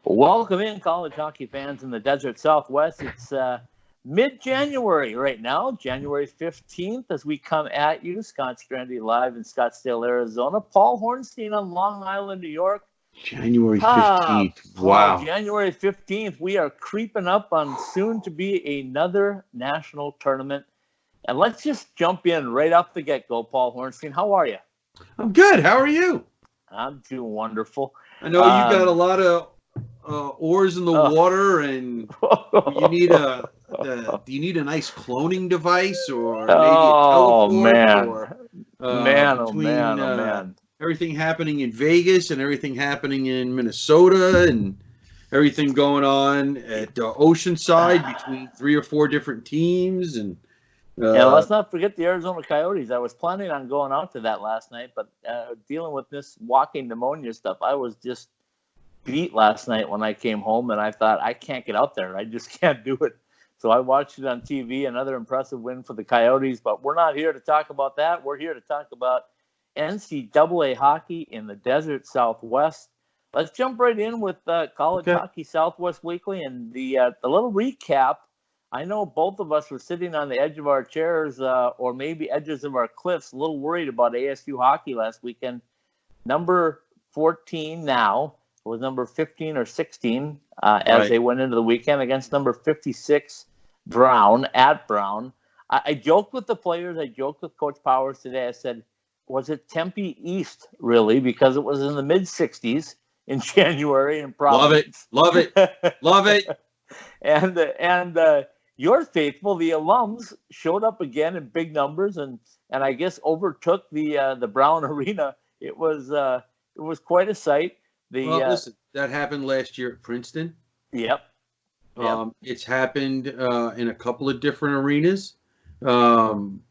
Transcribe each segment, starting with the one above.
Welcome in, college hockey fans in the desert Southwest. It's mid-January right now, January 15th, as we come at you. Scott Strandy live in Scottsdale, Arizona. Paul Hornstein on Long Island, New York. January 15th. Paul, Wow. January 15th, we are creeping up on soon to be another national tournament. And let's just jump in right off the get-go, Paul Hornstein. How are you? I'm good. How are you? I'm doing wonderful. I know you got a lot of oars in the water, and you need do you need a nice cloning device or maybe a teleport? Man. Or man. Everything happening in Vegas and everything happening in Minnesota and everything going on at Oceanside between 3 or 4 different teams and let's not forget the Arizona Coyotes. I was planning on going out to that last night, but dealing with this walking pneumonia stuff, I was just beat last night when I came home, and I thought, I can't get out there. I just can't do it. So I watched it on TV, another impressive win for the Coyotes, but we're not here to talk about that. We're here to talk about NCAA hockey in the desert Southwest. Let's jump right in with College Hockey Southwest Weekly and the little recap. I know both of us were sitting on the edge of our chairs or maybe edges of our cliffs, a little worried about ASU hockey last weekend. Number 14 now was number 15 or 16 as they went into the weekend against number 56, Brown, at Brown. I joked with the players. I joked with Coach Powers today. I said, was it Tempe East, really? Because it was in the mid-60s in January in Providence. Love it. And your faithful, the alums, showed up again in big numbers and I guess overtook the Brown Arena. It was quite a sight. Listen, that happened last year at Princeton. Yep. It's happened in a couple of different arenas. When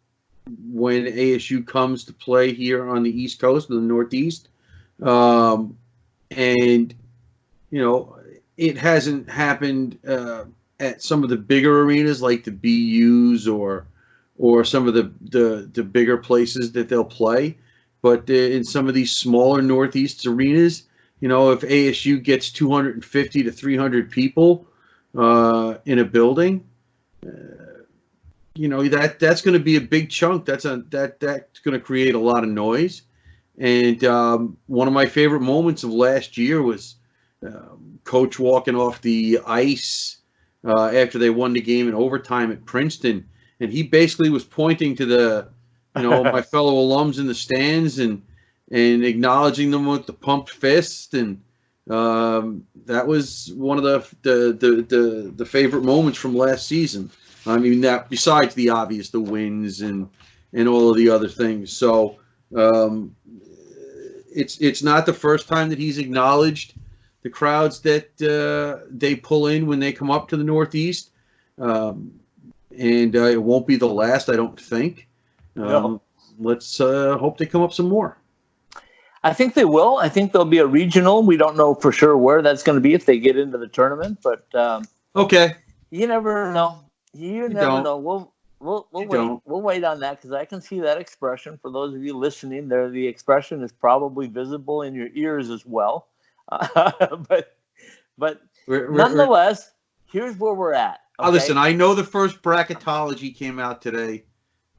ASU comes to play here on the East Coast, in the Northeast, and it hasn't happened at some of the bigger arenas like the BUs or some of the bigger places that they'll play. But in some of these smaller Northeast arenas, if ASU gets 250 to 300 people in a building, that's going to be a big chunk. That's going to create a lot of noise. And one of my favorite moments of last year was Coach walking off the ice after they won the game in overtime at Princeton, and he basically was pointing to the, my fellow alums in the stands and acknowledging them with the pumped fist, and that was one of the favorite moments from last season. I mean, that besides the obvious, the wins and all of the other things. So it's not the first time that he's acknowledged the crowds that they pull in when they come up to the Northeast, and it won't be the last, I don't think. No. Let's hope they come up some more. I think they will. I think there'll be a regional. We don't know for sure where that's going to be if they get into the tournament, but okay. You never know. You never know. We'll wait. We'll wait on that because I can see that expression. For those of you listening, the expression is probably visible in your ears as well. But nonetheless, here's where we're at. Okay? Listen, I know the first bracketology came out today,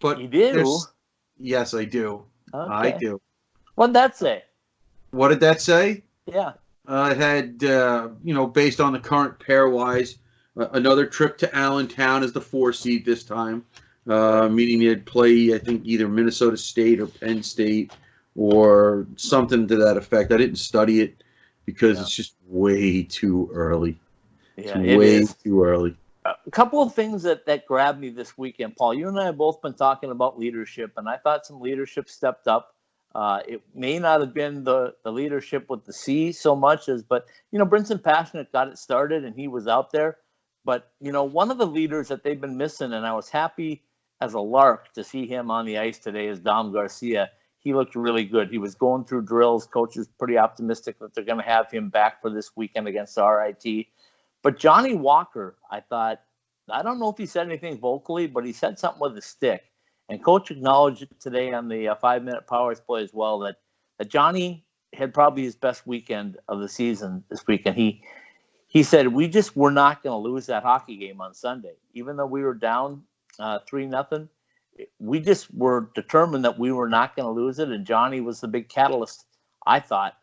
but you do? Yes, I do. Okay. I do. What did that say? What did that say? Yeah. It had, based on the current pairwise, another trip to Allentown as the 4 seed this time, meaning they'd play, I think, either Minnesota State or Penn State or something to that effect. I didn't study it because it's just way too early. Yeah, it's way too early. A couple of things that grabbed me this weekend, Paul. You and I have both been talking about leadership, and I thought some leadership stepped up. It may not have been the leadership with the C so much but Brinson Passionate got it started and he was out there. But, one of the leaders that they've been missing, and I was happy as a lark to see him on the ice today, is Dom Garcia. He looked really good. He was going through drills. Coach is pretty optimistic that they're going to have him back for this weekend against RIT. But Johnny Walker, I thought, I don't know if he said anything vocally, but he said something with his stick. And Coach acknowledged today on the 5-minute Powers play as well that Johnny had probably his best weekend of the season this weekend. he said, we just were not going to lose that hockey game on Sunday. Even though we were down 3-0, we just were determined that we were not going to lose it. And Johnny was the big catalyst, I thought,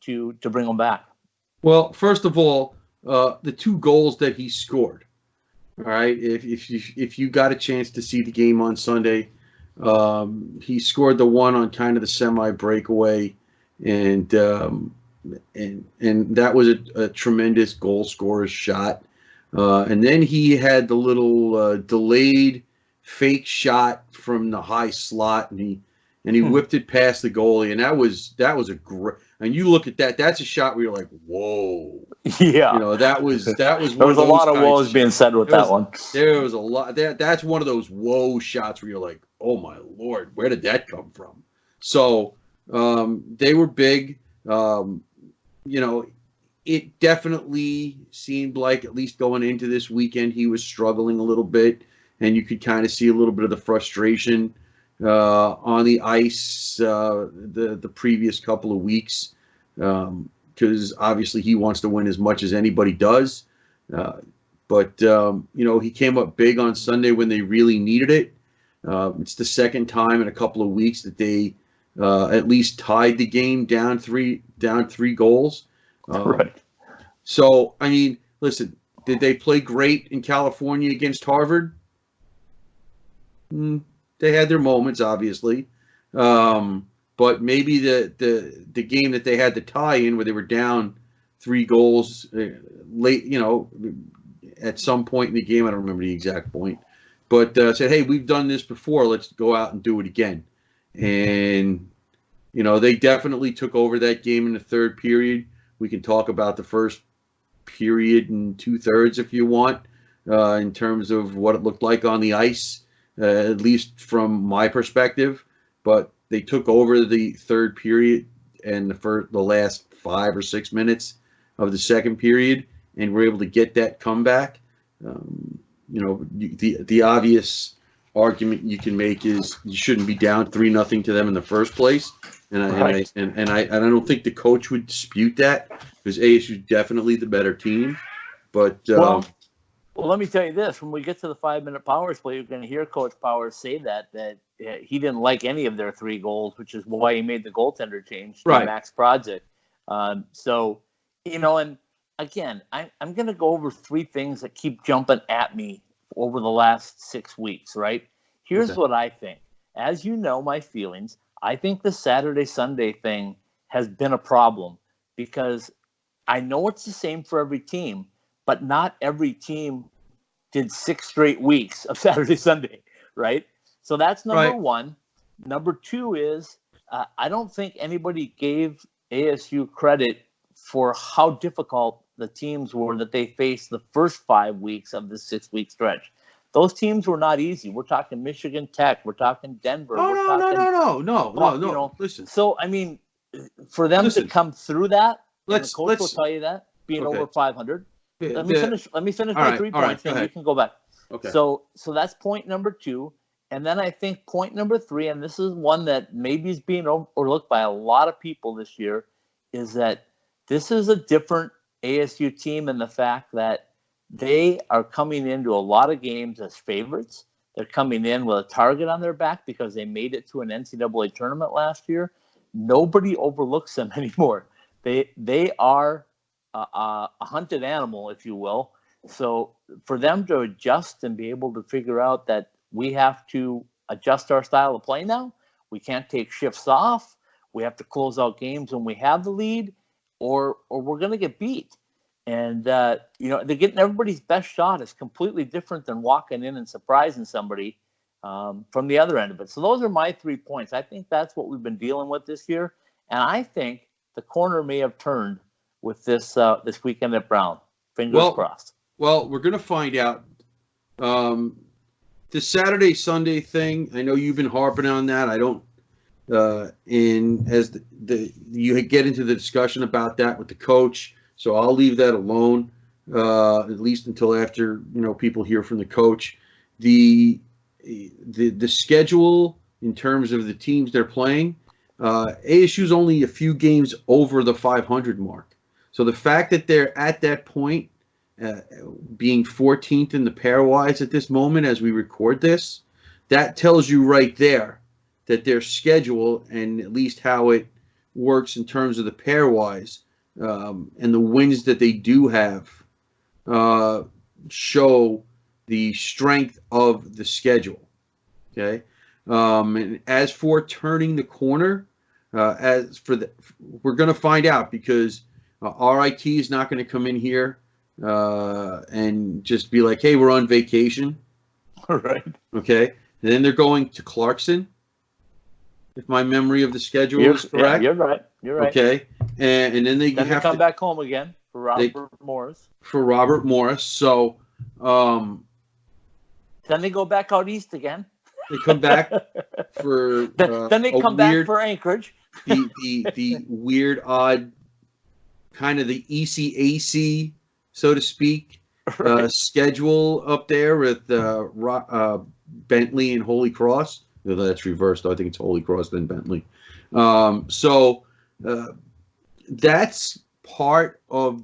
to bring them back. Well, first of all, the 2 goals that he scored. All right, if you got a chance to see the game on Sunday, he scored the one on kind of the semi breakaway, and that was a tremendous goal scorer's shot. And then he had the little delayed fake shot from the high slot, and he whipped it past the goalie, and that was a great. And you look at that, that's a shot where you're like, whoa. Yeah. That was there was a lot of woes being said with that one. There was a lot. That's one of those whoa shots where you're like, oh my Lord, where did that come from? So they were big. It definitely seemed like, at least going into this weekend, he was struggling a little bit, and you could kind of see a little bit of the frustration on the ice the previous couple of weeks, because obviously he wants to win as much as anybody does. But he came up big on Sunday when they really needed it. It's the second time in a couple of weeks that they at least tied the game down three goals. Right. So, I mean, listen, did they play great in California against Harvard? They had their moments, obviously. But maybe the game that they had to tie in, where they were down 3 goals late, at some point in the game, I don't remember the exact point, but said, hey, we've done this before, let's go out and do it again. And, they definitely took over that game in the third period. We can talk about the first period and 2/3 if you want, in terms of what it looked like on the ice, at least from my perspective. But they took over the third period and the last 5 or 6 minutes of the second period, and were able to get that comeback. The obvious argument you can make is you shouldn't be down 3-0 to them in the first place, and I don't think the coach would dispute that, because ASU is definitely the better team. But well, let me tell you this: when we get to the 5-minute Powers play, you're going to hear Coach Powers say that he didn't like any of their 3 goals, which is why he made the goaltender change to Max Project. And again, I'm going to go over 3 things that keep jumping at me over the last 6 weeks, right? Here's what I think. As you know, my feelings, I think the Saturday-Sunday thing has been a problem, because I know it's the same for every team, but not every team did 6 straight weeks of Saturday-Sunday, right? So that's number one. Number 2 is I don't think anybody gave ASU credit for how difficult the teams were that they faced the first 5 weeks of the 6-week stretch. Those teams were not easy. We're talking Michigan Tech. We're talking Denver. No. Listen. So, I mean, for them to come through that, and the coach will tell you that, being over 500. Let me finish my 3 points, and you can go back. Okay. So that's point number 2. And then I think point number 3, and this is one that maybe is being overlooked by a lot of people this year, is that this is a different ASU team in the fact that they are coming into a lot of games as favorites. They're coming in with a target on their back because they made it to an NCAA tournament last year. Nobody overlooks them anymore. They are a hunted animal, if you will. So for them to adjust and be able to figure out that we have to adjust our style of play now, we can't take shifts off, we have to close out games when we have the lead, or we're going to get beat. And, they're getting everybody's best shot is completely different than walking in and surprising somebody from the other end of it. So those are my 3 points. I think that's what we've been dealing with this year. And I think the corner may have turned with this weekend at Brown. Fingers crossed. Well, we're going to find out. The Saturday-Sunday thing, I know you've been harping on that. I don't. And as you get into the discussion about that with the coach, so I'll leave that alone, at least until after people hear from the coach. The schedule in terms of the teams they're playing, ASU's only a few games over the 500 mark. So the fact that they're at that point, being 14th in the pairwise at this moment as we record this, that tells you right there that their schedule and at least how it works in terms of the pairwise and the wins that they do have show the strength of the schedule. Okay. And as for turning the corner, we're going to find out, because RIT is not going to come in here and just be like, hey, we're on vacation. All right. Okay. And then they're going to Clarkson, if my memory of the schedule is correct. Yeah, you're right. You're right. Okay. And then they have come back home again for Robert Morris. For Robert Morris. So then they go back out east again. They come back for then they come back for Anchorage. the weird, odd, kind of the ECAC, so to speak, right. schedule up there with Bentley and Holy Cross. No, that's reversed. I think it's Holy Cross then Bentley. So that's part of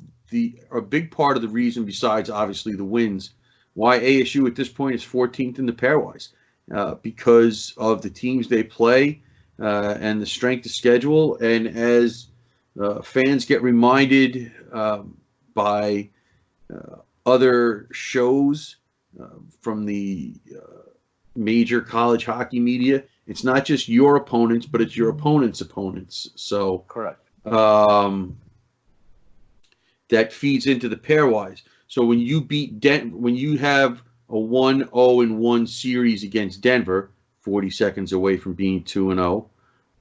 a big part of the reason, besides obviously the wins, why ASU at this point is 14th in the pairwise, because of the teams they play and the strength of schedule. And as fans get reminded by other shows from the major college hockey media, it's not just your opponents, but it's your opponent's opponents. So correct. That feeds into the pairwise. So when you beat when you have a 1-0-1 series against Denver, 40 seconds away from being 2-0,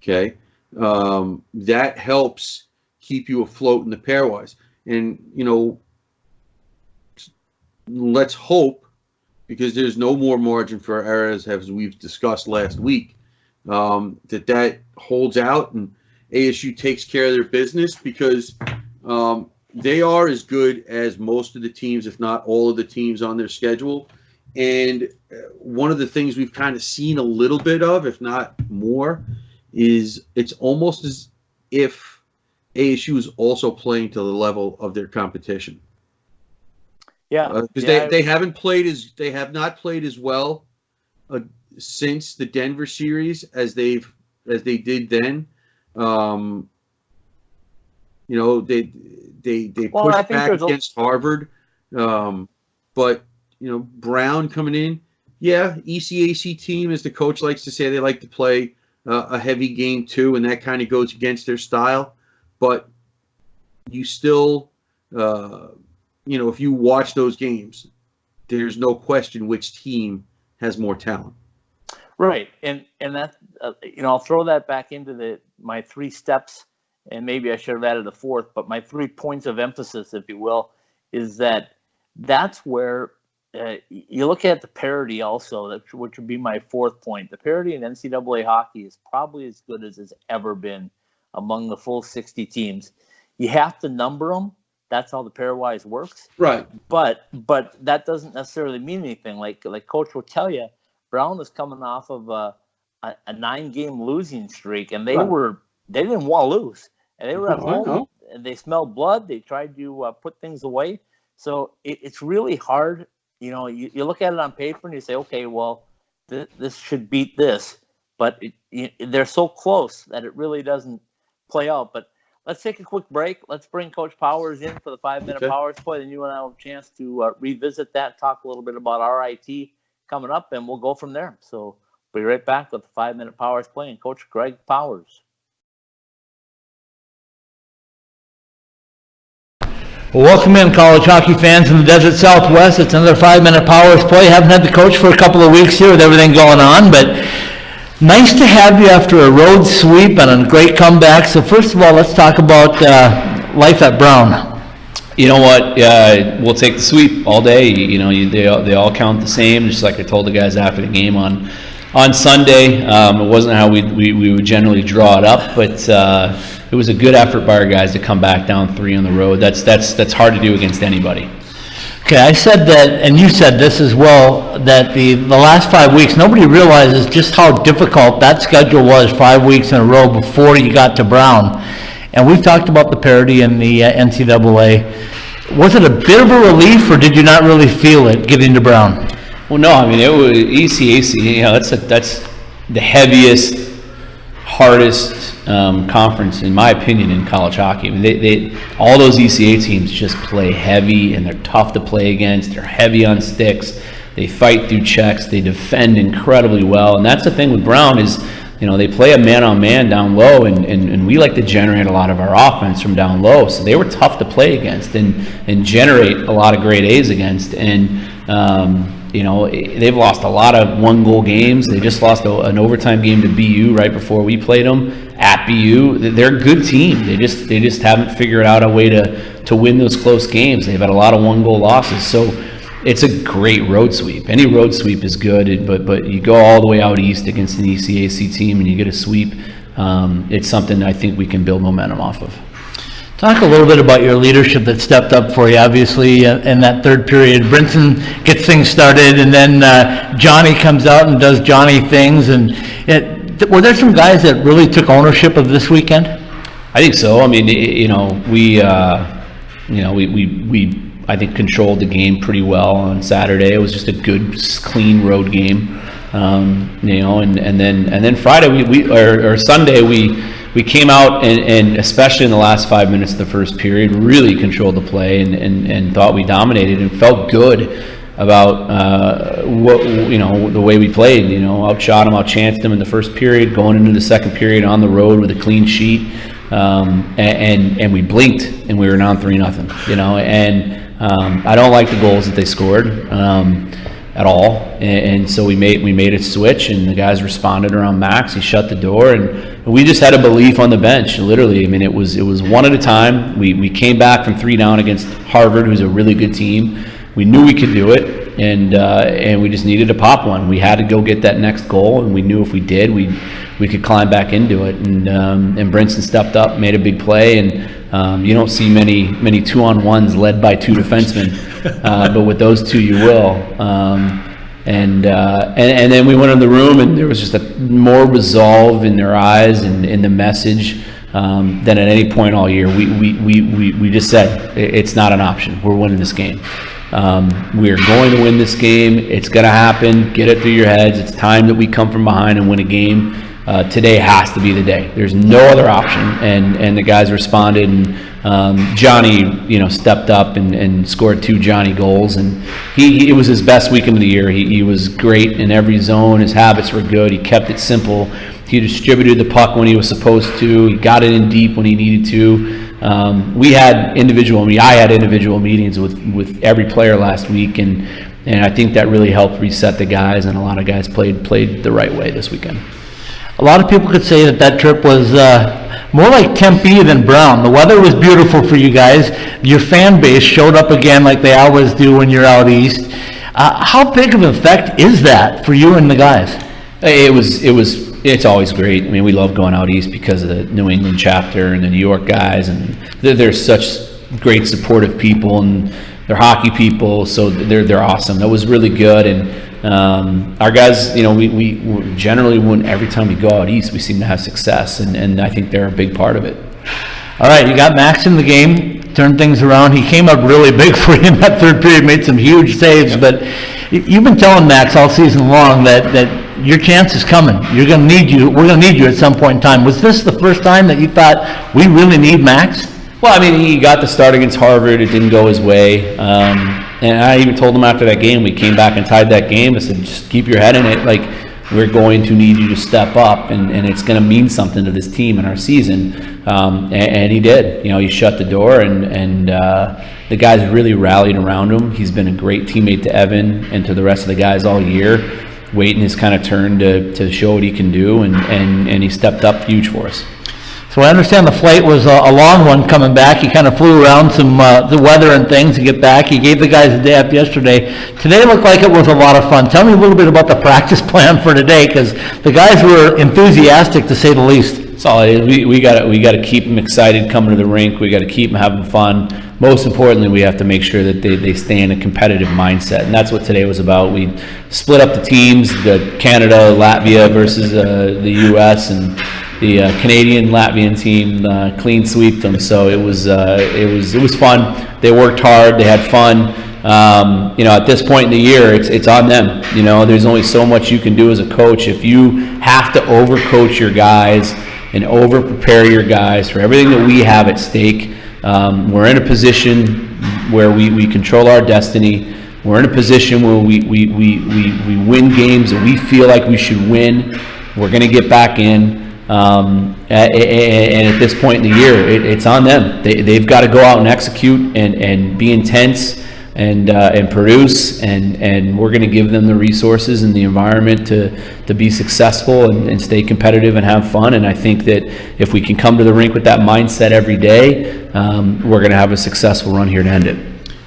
okay, that helps keep you afloat in the pairwise. And let's hope, because there's no more margin for errors, as we've discussed last week, that holds out and ASU takes care of their business, because they are as good as most of the teams, if not all of the teams on their schedule. And one of the things we've kind of seen a little bit of, if not more, is it's almost as if ASU is also playing to the level of their competition. Yeah, because they have not played as well since the Denver series as they did then. They pushed back against Harvard, but Brown coming in, ECAC team, as the coach likes to say, they like to play a heavy game too, and that kind of goes against their style. But you still, if you watch those games, there's no question which team has more talent. Right, and that I'll throw that back into my 3 steps, and maybe I should have added a 4th, but my 3 points of emphasis, if you will, is that's where you look at the parity also, which would be my 4th point. The parity in NCAA hockey is probably as good as it's ever been among the full 60 teams. You have to number them. That's how the pairwise works. Right. But that doesn't necessarily mean anything. Like Coach will tell you, Brown is coming off of a 9-game losing streak, and they didn't want to lose. And they were at home, and they smelled blood. They tried to put things away. So it's really hard. You look at it on paper and you say, okay, well, this should beat this. But they're so close that it really doesn't play out. But let's take a quick break. Let's bring Coach Powers in for the 5-minute Powers play. Then you and I will have a chance to revisit that, talk a little bit about RIT coming up, and we'll go from there. So we'll be right back with the 5-minute Powers play and Coach Greg Powers. Well, welcome in, college hockey fans in the Desert Southwest. It's another 5-minute Powers play. Haven't had the coach for a couple of weeks here with everything going on, but nice to have you after a road sweep and a great comeback. So first of all, let's talk about life at Brown. You know what? We'll take the sweep all day. They all count the same. Just like I told the guys after the game on Sunday, it wasn't how we would generally draw it up, but it was a good effort by our guys to come back down 3 on the road. That's hard to do against anybody. Okay, I said that, and you said this as well, that the last 5 weeks, nobody realizes just how difficult that schedule was 5 weeks in a row before you got to Brown. And we've talked about the parity in the NCAA. Was it a bit of a relief, or did you not really feel it getting to Brown? Well, no, I mean, it was ECAC, you know, that's the heaviest, hardest conference, in my opinion, in college hockey. I mean, they all those ECA teams just play heavy, and they're tough to play against. They're heavy on sticks. They fight through checks. They defend incredibly well. And that's the thing with Brown is, you know, they play a man-on-man down low, and we like to generate a lot of our offense from down low. So they were tough to play against and generate a lot of grade A's against. And, you know, they've lost a lot of one-goal games. They just lost an overtime game to BU right before we played them at BU. They're a good team. They just haven't figured out a way to win those close games. They've had a lot of one-goal losses. So it's a great road sweep. Any road sweep is good, but you go all the way out east against an ECAC team and you get a sweep. It's something I think we can build momentum off of. Talk a little bit about your leadership that stepped up for you, obviously, in that third period. Brinson gets things started, and then Johnny comes out and does Johnny things. And were there some guys that really took ownership of this weekend? I think so. I mean, you know, we I think controlled the game pretty well on Saturday. It was just a good, clean road game. You know, and then Friday or Sunday we came out and especially in the last 5 minutes of the first period really controlled the play and thought we dominated and felt good about what, you know, the way we played. You know, outshot them, outchanced them in the first period, going into the second period on the road with a clean sheet, and we blinked and we were down 3-0. You know, and I don't like the goals that they scored at all, and so we made a switch, and the guys responded around Max. He shut the door, and we just had a belief on the bench. Literally, I mean, it was one at a time. We came back from 3 down against Harvard, who's a really good team. We knew we could do it, and we just needed to pop one. We had to go get that next goal, and we knew if we did, we could climb back into it. And Brinson stepped up, made a big play, and you don't see many 2-on-1s led by 2 defensemen, but with those 2 you will. And then we went in the room, and there was just a more resolve in their eyes and in the message than at any point all year. We just said it's not an option. We're winning this game. We are going to win this game. It's going to happen. Get it through your heads. It's time that we come from behind and win a game. Today has to be the day. There's no other option, and the guys responded, and Johnny, you know, stepped up and scored 2 Johnny goals, and it was his best weekend of the year. He was great in every zone. His habits were good. He kept it simple. He distributed the puck when he was supposed to. He got it in deep when he needed to. I had individual meetings with every player last week, and I think that really helped reset the guys, and a lot of guys played the right way this weekend. A lot of people could say that trip was more like Tempe than Brown. The weather was beautiful for you guys. Your fan base showed up again like they always do when you're out east. How big of an effect is that for you and the guys? It's always great. I mean, we love going out east because of the New England chapter and the New York guys, and they're such great supportive people, and they're hockey people, so they're awesome. That was really good, and our guys, you know, we generally win every time we go out east. We seem to have success, and I think they're a big part of it. All right, you got Max in the game, turned things around. He came up really big for you in that third period, made some huge saves. But you've been telling Max all season long that your chance is coming. We're going to need you at some point in time. Was this the first time that you thought we really need Max? Well, I mean, he got the start against Harvard. It didn't go his way. And I even told him after that game, we came back and tied that game. I said, just keep your head in it. Like, we're going to need you to step up, and it's going to mean something to this team and our season. And he did. You know, he shut the door, and the guys really rallied around him. He's been a great teammate to Evan and to the rest of the guys all year, waiting his kind of turn to show what he can do, and he stepped up huge for us. So I understand the flight was a long one coming back. You kind of flew around some the weather and things to get back. You gave the guys a day off yesterday. Today looked like it was a lot of fun. Tell me a little bit about the practice plan for today, because the guys were enthusiastic to say the least. Solid. We got to keep them excited coming to the rink. We got to keep them having fun. Most importantly, we have to make sure that they stay in a competitive mindset, and that's what today was about. We split up the teams, the Canada, Latvia versus the U.S., and Canadian Latvian team clean sweeped them. So it was fun. They worked hard. They had fun. At this point in the year, it's on them. There's only so much you can do as a coach. If you have to overcoach your guys and over prepare your guys for everything that we have at stake, we're in a position where we control our destiny. We're in a position where we win games that we feel like we should win. We're going to get back in. And at this point in the year, it's on them. They've got to go out and execute and be intense and produce, and we're going to give them the resources and the environment to be successful and stay competitive and have fun. And I think that if we can come to the rink with that mindset every day, we're going to have a successful run here to end it.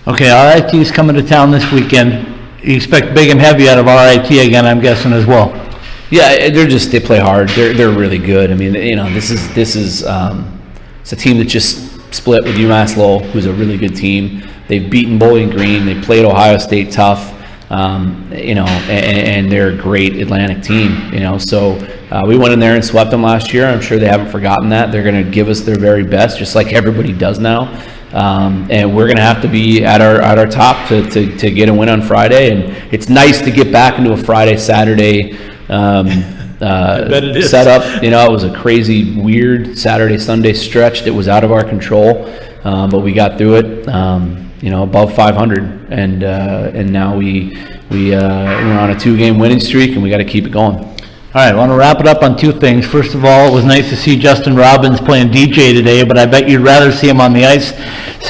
Okay, RIT is coming to town this weekend. You expect big and heavy out of RIT again, I'm guessing, as well. Yeah, they play hard. They're really good. I mean, this is it's a team that just split with UMass Lowell, who's a really good team. They've beaten Bowling Green. They played Ohio State tough. And they're a great Atlantic team. So we went in there and swept them last year. I'm sure they haven't forgotten that. They're going to give us their very best, just like everybody does now. And we're going to have to be at our top to get a win on Friday. And it's nice to get back into a Friday, Saturday setup. It was a crazy, weird Saturday, Sunday stretch that was out of our control, but we got through it. Above 500, and now we're on a 2-game winning streak, and we got to keep it going. All right, I want to wrap it up on two things. First of all, it was nice to see Justin Robbins playing DJ today, but I bet you'd rather see him on the ice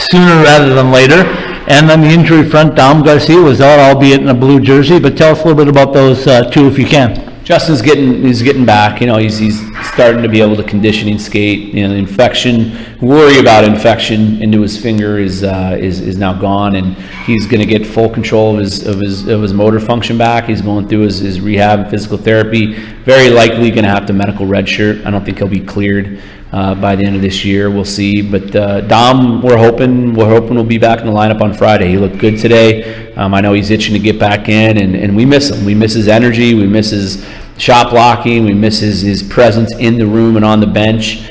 sooner rather than later. And on the injury front, Dom Garcia was out, albeit in a blue jersey, but tell us a little bit about those two if you can. Justin's getting back. He's starting to be able to conditioning skate. The worry about infection into his finger is now gone, and he's going to get full control of his motor function back. He's going through his rehab and physical therapy. Very likely going to have to medical redshirt. I don't think he'll be cleared by the end of this year. We'll see. But Dom, we're hoping we'll be back in the lineup on Friday. He looked good today. I know he's itching to get back in, and we miss him. We miss his energy. We miss his shot blocking. We miss his presence in the room and on the bench.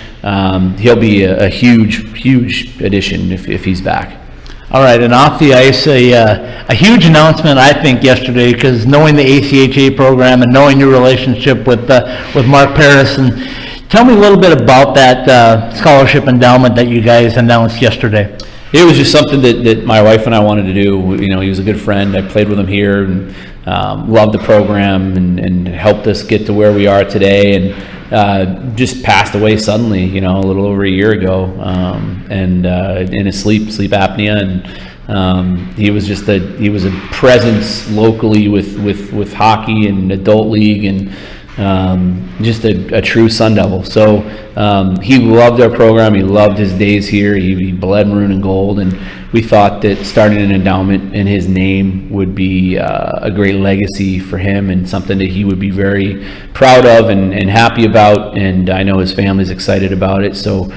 He'll be a huge addition if he's back. All right, and off the ice, a huge announcement, I think, yesterday, because knowing the ACHA program and knowing your relationship with Mark Paris, and tell me a little bit about that scholarship endowment that you guys announced yesterday. It was just something that my wife and I wanted to do. He was a good friend. I played with him here and loved the program and helped us get to where we are today, and just passed away suddenly, a little over a year ago, and in his sleep apnea, and he was a presence locally with hockey and adult league, and just a true Sun Devil. So he loved our program. He loved his days here. He bled maroon and gold, and we thought that starting an endowment in his name would be a great legacy for him, and something that he would be very proud of and happy about. And I know his family's excited about it, so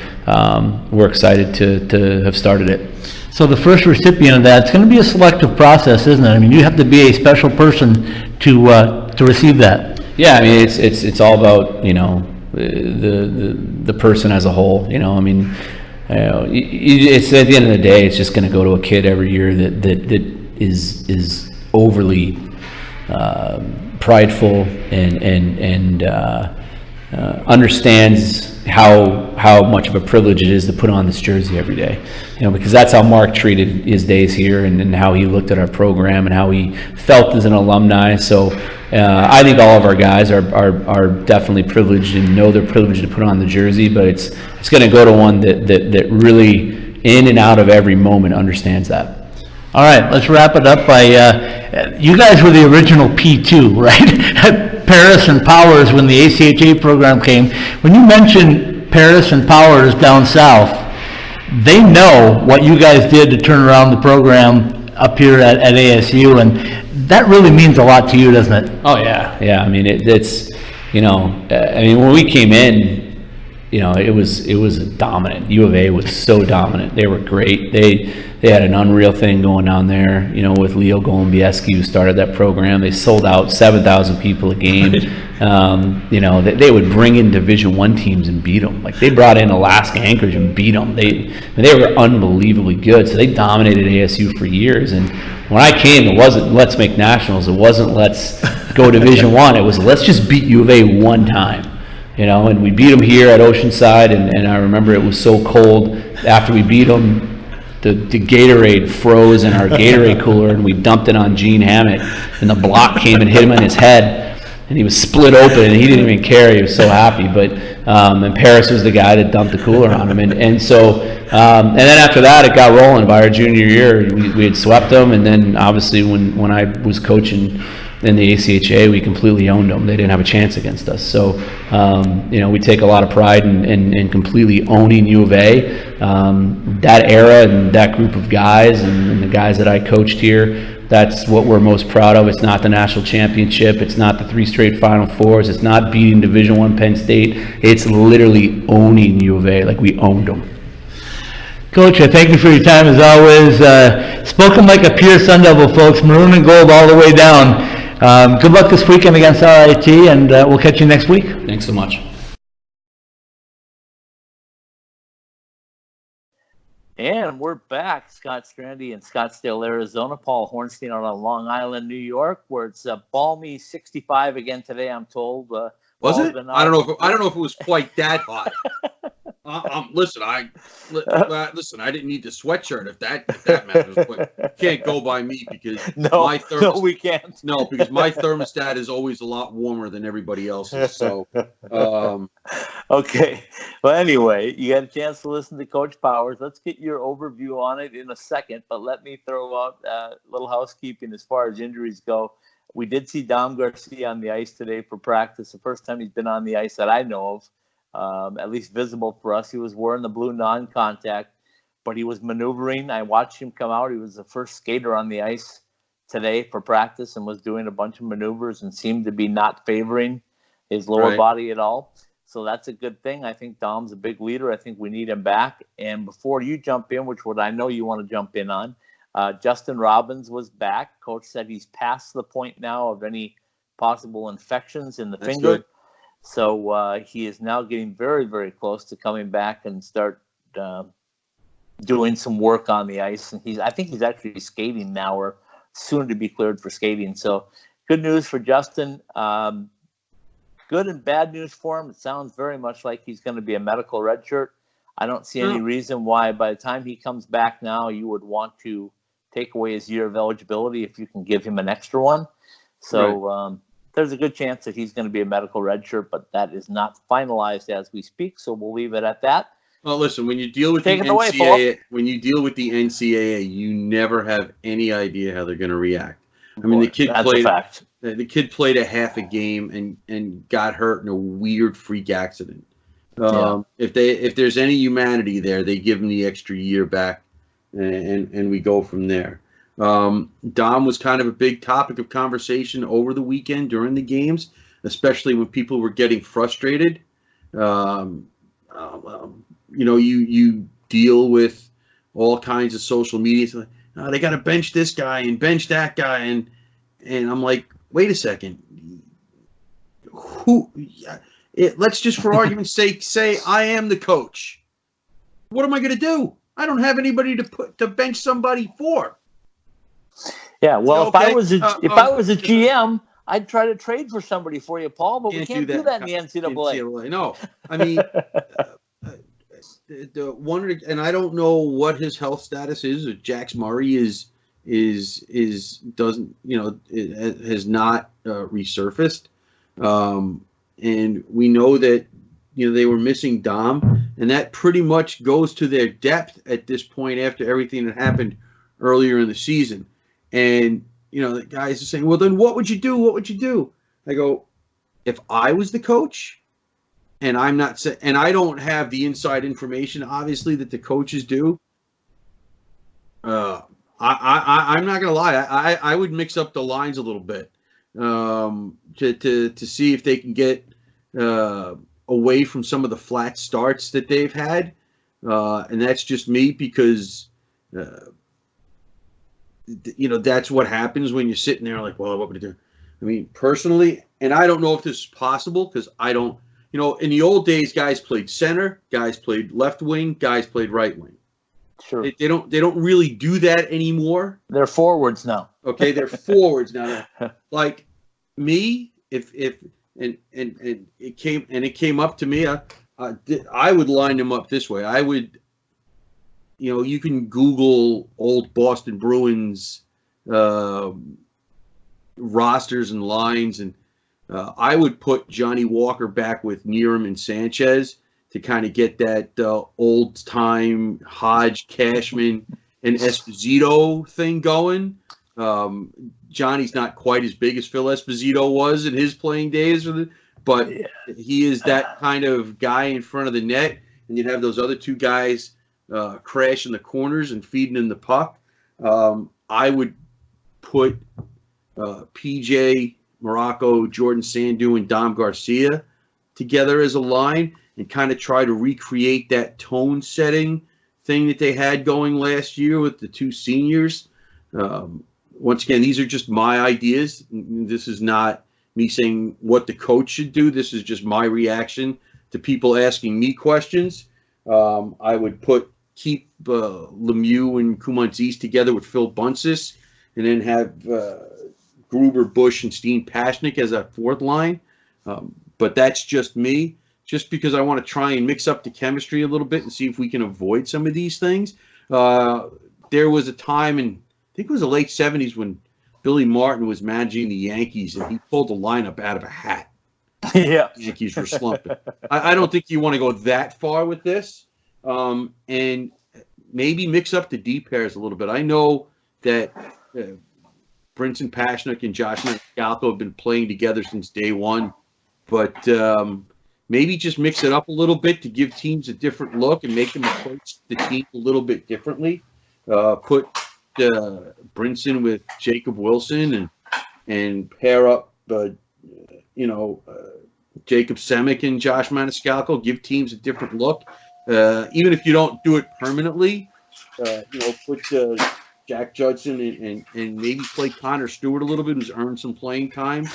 we're excited to have started it. So the first recipient of that, it's going to be a selective process, isn't it? I mean, you have to be a special person to receive that. Yeah, I mean, it's all about the person as a whole. It's at the end of the day, it's just going to go to a kid every year that is overly prideful and understands how much of a privilege it is to put on this jersey every day. Because that's how Mark treated his days here, and how he looked at our program and how he felt as an alumni. So I think all of our guys are definitely privileged and know they're privileged to put on the jersey, but it's going to go to one that really, in and out of every moment, understands that. All right, let's wrap it up by, you guys were the original P2, right? Paris and Powers when the ACHA program came. When you mention Paris and Powers down south, they know what you guys did to turn around the program up here at ASU, and that really means a lot to you, doesn't it? Oh, yeah. Yeah, I mean, it's when we came in, it was dominant. U of A was so dominant. They were great. They had an unreal thing going on there, with Leo Golombieski, who started that program. They sold out 7,000 people a game. They would bring in Division I teams and beat them. Like, they brought in Alaska Anchorage and beat them. They were unbelievably good. So they dominated ASU for years. And when I came, it wasn't let's make nationals. It wasn't let's go Division I. It was let's just beat U of A one time. And we beat them here at Oceanside, and I remember it was so cold after we beat them, the Gatorade froze in our Gatorade cooler, and we dumped it on Gene Hammett, and the block came and hit him in his head, and he was split open, and he didn't even care. He was so happy. But and Paris was the guy that dumped the cooler on him, and so and then after that, it got rolling. By our junior year, we had swept them, and then obviously when I was coaching in the ACHA, we completely owned them. They didn't have a chance against us. So, we take a lot of pride in completely owning U of A. That era and that group of guys and the guys that I coached here, that's what we're most proud of. It's not the national championship. It's not the 3 straight Final Fours. It's not beating Division I Penn State. It's literally owning U of A. Like, we owned them. Coach, I thank you for your time as always. Spoken like a pure Sun Devil, folks. Maroon and gold all the way down. Good luck this weekend against RIT, and we'll catch you next week. Thanks so much. And we're back. Scott Strandy in Scottsdale, Arizona. Paul Hornstein out on Long Island, New York, where it's balmy 65 again today, I'm told. Was it? I don't know if it was quite that hot. Listen, I didn't need the sweatshirt if that matters. But you can't go by me because no, we can't. No, because my thermostat is always a lot warmer than everybody else's. So, okay. Well, anyway, you got a chance to listen to Coach Powers. Let's get your overview on it in a second. But let me throw out a little housekeeping as far as injuries go. We did see Dom Garcia on the ice today for practice. The first time he's been on the ice that I know of, at least visible for us. He was wearing the blue non-contact, but he was maneuvering. I watched him come out. He was the first skater on the ice today for practice and was doing a bunch of maneuvers and seemed to be not favoring his lower body at all. So that's a good thing. I think Dom's a big leader. I think we need him back. And before you jump in, which what I know you want to jump in on, Justin Robbins was back. Coach said he's past the point now of any possible infections in the finger. Good. So he is now getting very, very close to coming back and start doing some work on the ice. And I think he's actually skating now or soon to be cleared for skating. So good news for Justin. Good and bad news for him. It sounds very much like he's going to be a medical redshirt. I don't see any reason why by the time he comes back now, you would want to take away his year of eligibility if you can give him an extra one. So there's a good chance that he's going to be a medical redshirt, but that is not finalized as we speak. So we'll leave it at that. Well, listen, when you deal with the NCAA, you never have any idea how they're going to react. I mean, the kid played a half a game and got hurt in a weird freak accident. If there's any humanity there, they give him the extra year back, and we go from there. Dom was kind of a big topic of conversation over the weekend during the games, especially when people were getting frustrated. You deal with all kinds of social media. It's like, oh, they got to bench this guy and bench that guy, and I'm like, wait a second, who? Let's just, for argument's sake, say I am the coach. What am I going to do? I don't have anybody to bench somebody for. Yeah, well, if I was a GM, I'd try to trade for somebody for you, Paul. But we can't do that in the NCAA. No, I mean, the one, and I don't know what his health status is. Jax Murray has not resurfaced, and we know that they were missing Dom, and that pretty much goes to their depth at this point after everything that happened earlier in the season. And the guys are saying, well, then what would you do? What would you do? I go, if I was the coach, and I'm not and I don't have the inside information, obviously, that the coaches do. I'm not gonna lie. I would mix up the lines a little bit to see if they can get away from some of the flat starts that they've had. And that's just me because, that's what happens when you're sitting there like, well, what would I do? I mean, personally, and I don't know if this is possible because I don't, in the old days, guys played center, guys played left wing, guys played right wing. Sure. They don't really do that anymore. They're forwards now. Okay, they're forwards now. Like me, if it came up to me, I would line them up this way. I would, you can Google old Boston Bruins rosters and lines, and I would put Johnny Walker back with Nierim and Sanchez to kind of get that old time Hodge, Cashman, and Esposito thing going. Johnny's not quite as big as Phil Esposito was in his playing days, but he is that kind of guy in front of the net, and you'd have those other two guys crashing the corners and feeding in the puck. I would put PJ Morocco, Jordan Sandu, and Dom Garcia together as a line and kind of try to recreate that tone setting thing that they had going last year with the two seniors. Once again, these are just my ideas. This is not me saying what the coach should do. This is just my reaction to people asking me questions. I would keep Lemieux and Kumanzis together with Phil Buncis, and then have Gruber, Bush, and Steen Pashnik as a fourth line. But that's just me, just because I want to try and mix up the chemistry a little bit and see if we can avoid some of these things. There was a time in, I think it was the late 70s, when Billy Martin was managing the Yankees, and he pulled the lineup out of a hat. Yeah. The Yankees were slumping. I don't think you want to go that far with this. And maybe mix up the D pairs a little bit. I know that Brinson Pasichnuk and Josh Maniscalco have been playing together since day one, but maybe just mix it up a little bit to give teams a different look and make them approach the team a little bit differently. Put Brinson with Jacob Wilson and pair up, Jacob Semick and Josh Maniscalco. Give teams a different look. Even if you don't do it permanently, put Jack Judson and maybe play Connor Stewart a little bit, who's earned some playing time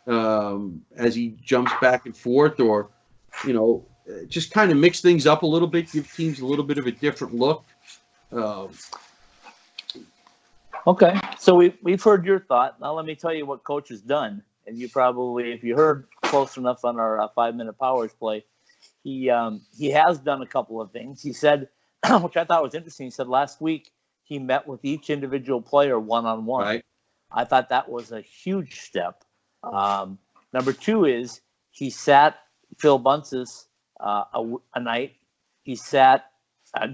as he jumps back and forth, or just kind of mix things up a little bit, give teams a little bit of a different look. Okay, so we've heard your thought. Now let me tell you what Coach has done, and you probably, if you heard close enough on our 5-minute powers play, he has done a couple of things. He said, which I thought was interesting, he said last week he met with each individual player one-on-one. Right. I thought that was a huge step. Number two is he sat Phil Buncis a night. He sat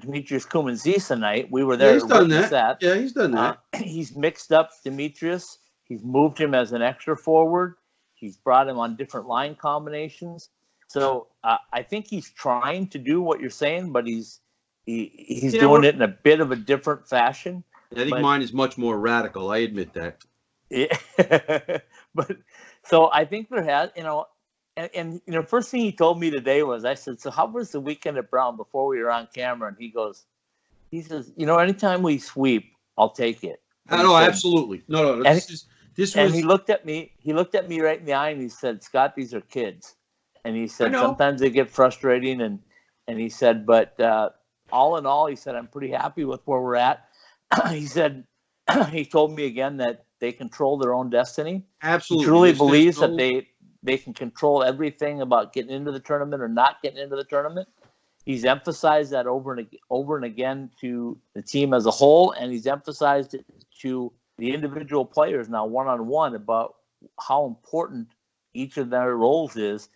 Demetrius Kumanzis a night. We were there. Yeah, he's done that. Yeah, he's done that. He's mixed up Demetrius. He's moved him as an extra forward. He's brought him on different line combinations. So I think he's trying to do what you're saying, but he's doing it in a bit of a different fashion. I think mine is much more radical. I admit that. Yeah. But so I think there has, and first thing he told me today was, I said, so how was the weekend at Brown before we were on camera? And he says, anytime we sweep, I'll take it. No, absolutely. No. This was. And he looked at me right in the eye and he said, Scott, these are kids. And he said, sometimes they get frustrating. And he said, but all in all, he said, I'm pretty happy with where we're at. He said, he told me again that they control their own destiny. Absolutely. He truly believes that they can control everything about getting into the tournament or not getting into the tournament. He's emphasized that over and again to the team as a whole, and he's emphasized it to the individual players now one-on-one about how important each of their roles is.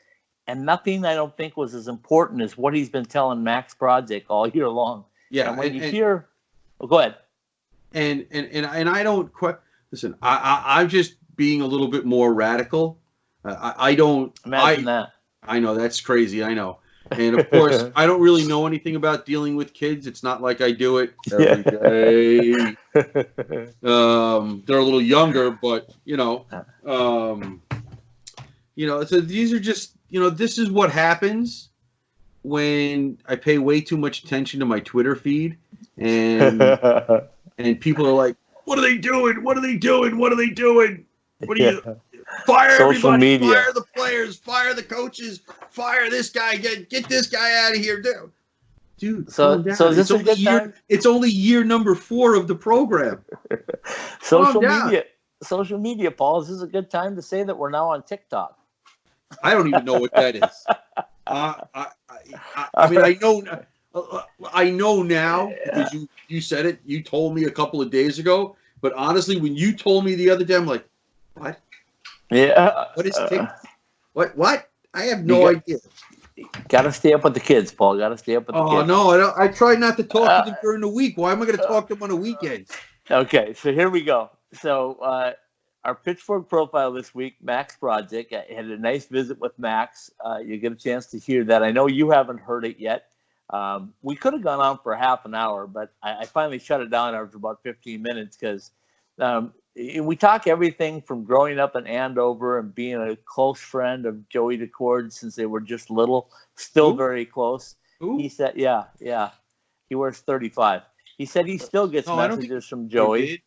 And nothing I don't think was as important as what he's been telling Max Project all year long. Yeah. And when you hear, go ahead. And I don't quite listen. I'm just being a little bit more radical. I don't imagine that. I know that's crazy. I know. And of course, I don't really know anything about dealing with kids. It's not like I do it every day. They're a little younger, but so these are just this is what happens when I pay way too much attention to my Twitter feed, and people are like, "What are they doing? What are they doing? What are they doing? What are you fire Social everybody? media. Fire the players, fire the coaches, fire this guy, get this guy out of here, dude." So is this a good time? It's only year number 4 of the program. Social media, Paul. Is this a good time to say that we're now on TikTok? I don't even know what that is. I mean, I know now because you said it. You told me a couple of days ago. But honestly, when you told me the other day, I'm like, what? Yeah. What is TikTok? What? I have no idea. Got to stay up with the kids, Paul. Got to stay up with the kids. Oh, no. I try not to talk to them during the week. Why am I going to talk to them on a weekend? Okay, so here we go. So our Pitchfork profile this week, Max Project. I had a nice visit with Max. You get a chance to hear that. I know you haven't heard it yet. We could have gone on for half an hour, but I finally shut it down after about 15 minutes because we talk everything from growing up in Andover and being a close friend of Joey DeCord since they were just little, still very close. Ooh. He said, yeah. He wears 35. He said he still gets messages from Joey.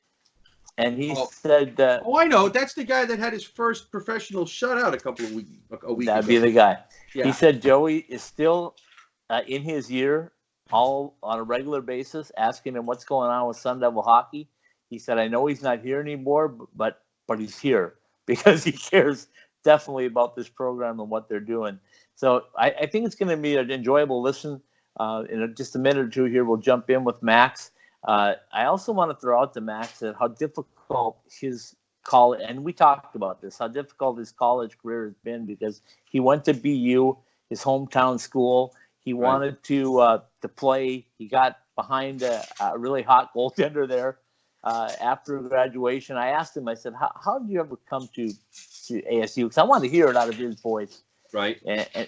And he said that. I know. That's the guy that had his first professional shutout a week that'd ago. be the guy. Yeah. He said Joey is still in his ear all on a regular basis, asking him what's going on with Sun Devil hockey. He said, I know he's not here anymore, but he's here because he cares definitely about this program and what they're doing. So I think it's going to be an enjoyable listen. In just a minute or two here, we'll jump in with Max. I also want to throw out to Max that how difficult his college, and we talked about this, how difficult his college career has been because he went to BU, his hometown school. He wanted to play. He got behind a really hot goaltender there after graduation. I asked him, I said, how did you ever come to ASU? Because I wanted to hear it out of his voice. Right.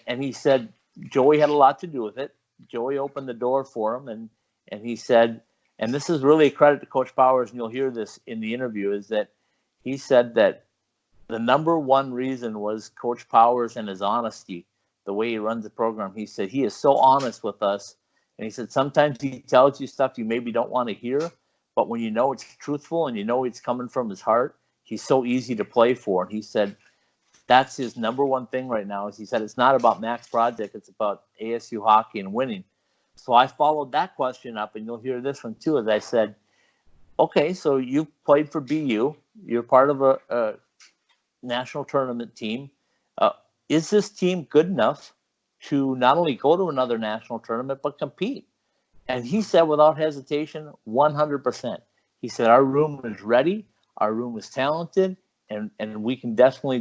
And he said Joey had a lot to do with it. Joey opened the door for him, and he said, and this is really a credit to Coach Powers, and you'll hear this in the interview, is that he said that the number one reason was Coach Powers and his honesty, the way he runs the program. He said he is so honest with us, and he said sometimes he tells you stuff you maybe don't want to hear, but when you know it's truthful and you know it's coming from his heart, he's so easy to play for. And he said that's his number one thing right now. Is he said it's not about Max Project, it's about ASU hockey and winning. So I followed that question up, and you'll hear this one too, as I said, okay, so you played for BU. You're part of a national tournament team. Is this team good enough to not only go to another national tournament, but compete? And he said without hesitation, 100%. He said, our room is ready. Our room is talented, and we can definitely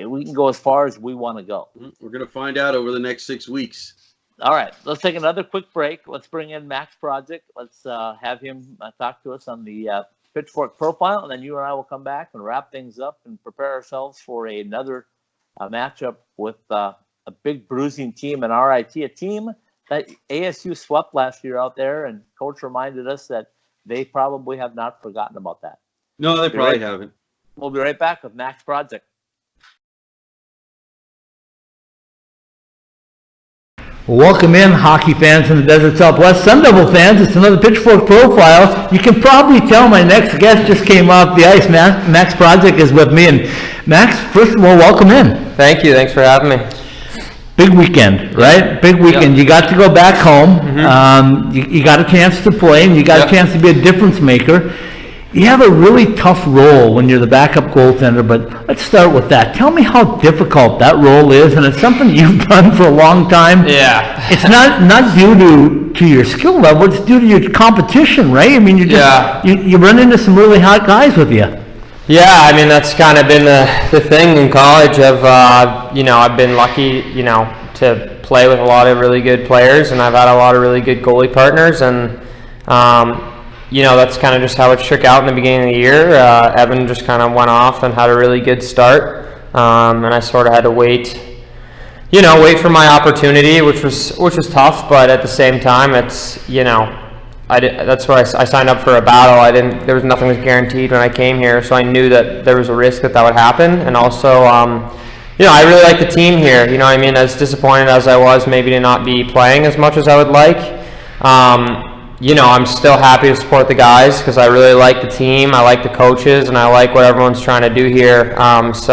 we can go as far as we want to go. We're going to find out over the next 6 weeks. All right, let's take another quick break. Let's bring in Max Project. Let's have him talk to us on the Pitchfork profile, and then you and I will come back and wrap things up and prepare ourselves for another matchup with a big bruising team in RIT, a team that ASU swept last year out there, and Coach reminded us that they probably have not forgotten about that. No, they probably haven't. We'll be right back with Max Project. Welcome in, hockey fans in the Desert Southwest, Sun Devil fans. It's another Pitchfork profile. You can probably tell my next guest just came off the ice. Max Project is with me. And Max, first of all, welcome in. Thank you. Thanks for having me. Big weekend, right? Big weekend. Yep. You got to go back home. Mm-hmm. You got a chance to play, and you got a chance to be a difference maker. You have a really tough role when you're the backup goaltender, but let's start with that. Tell me how difficult that role is, and it's something you've done for a long time. Yeah. It's not due to your skill level, it's due to your competition, right? I mean, you run into some really hot guys with you. Yeah, I mean, that's kind of been the thing in college of, I've been lucky, to play with a lot of really good players, and I've had a lot of really good goalie partners, and, that's kind of just how it shook out in the beginning of the year. Evan just kind of went off and had a really good start, and I sort of had to wait for my opportunity, which was tough, but at the same time, it's, that's why I signed up for a battle. There was nothing was guaranteed when I came here, so I knew that there was a risk that would happen, and also, I really like the team here. You know what I mean? As disappointed as I was maybe to not be playing as much as I would like, I'm still happy to support the guys because I really like the team. I like the coaches, and I like what everyone's trying to do here. It's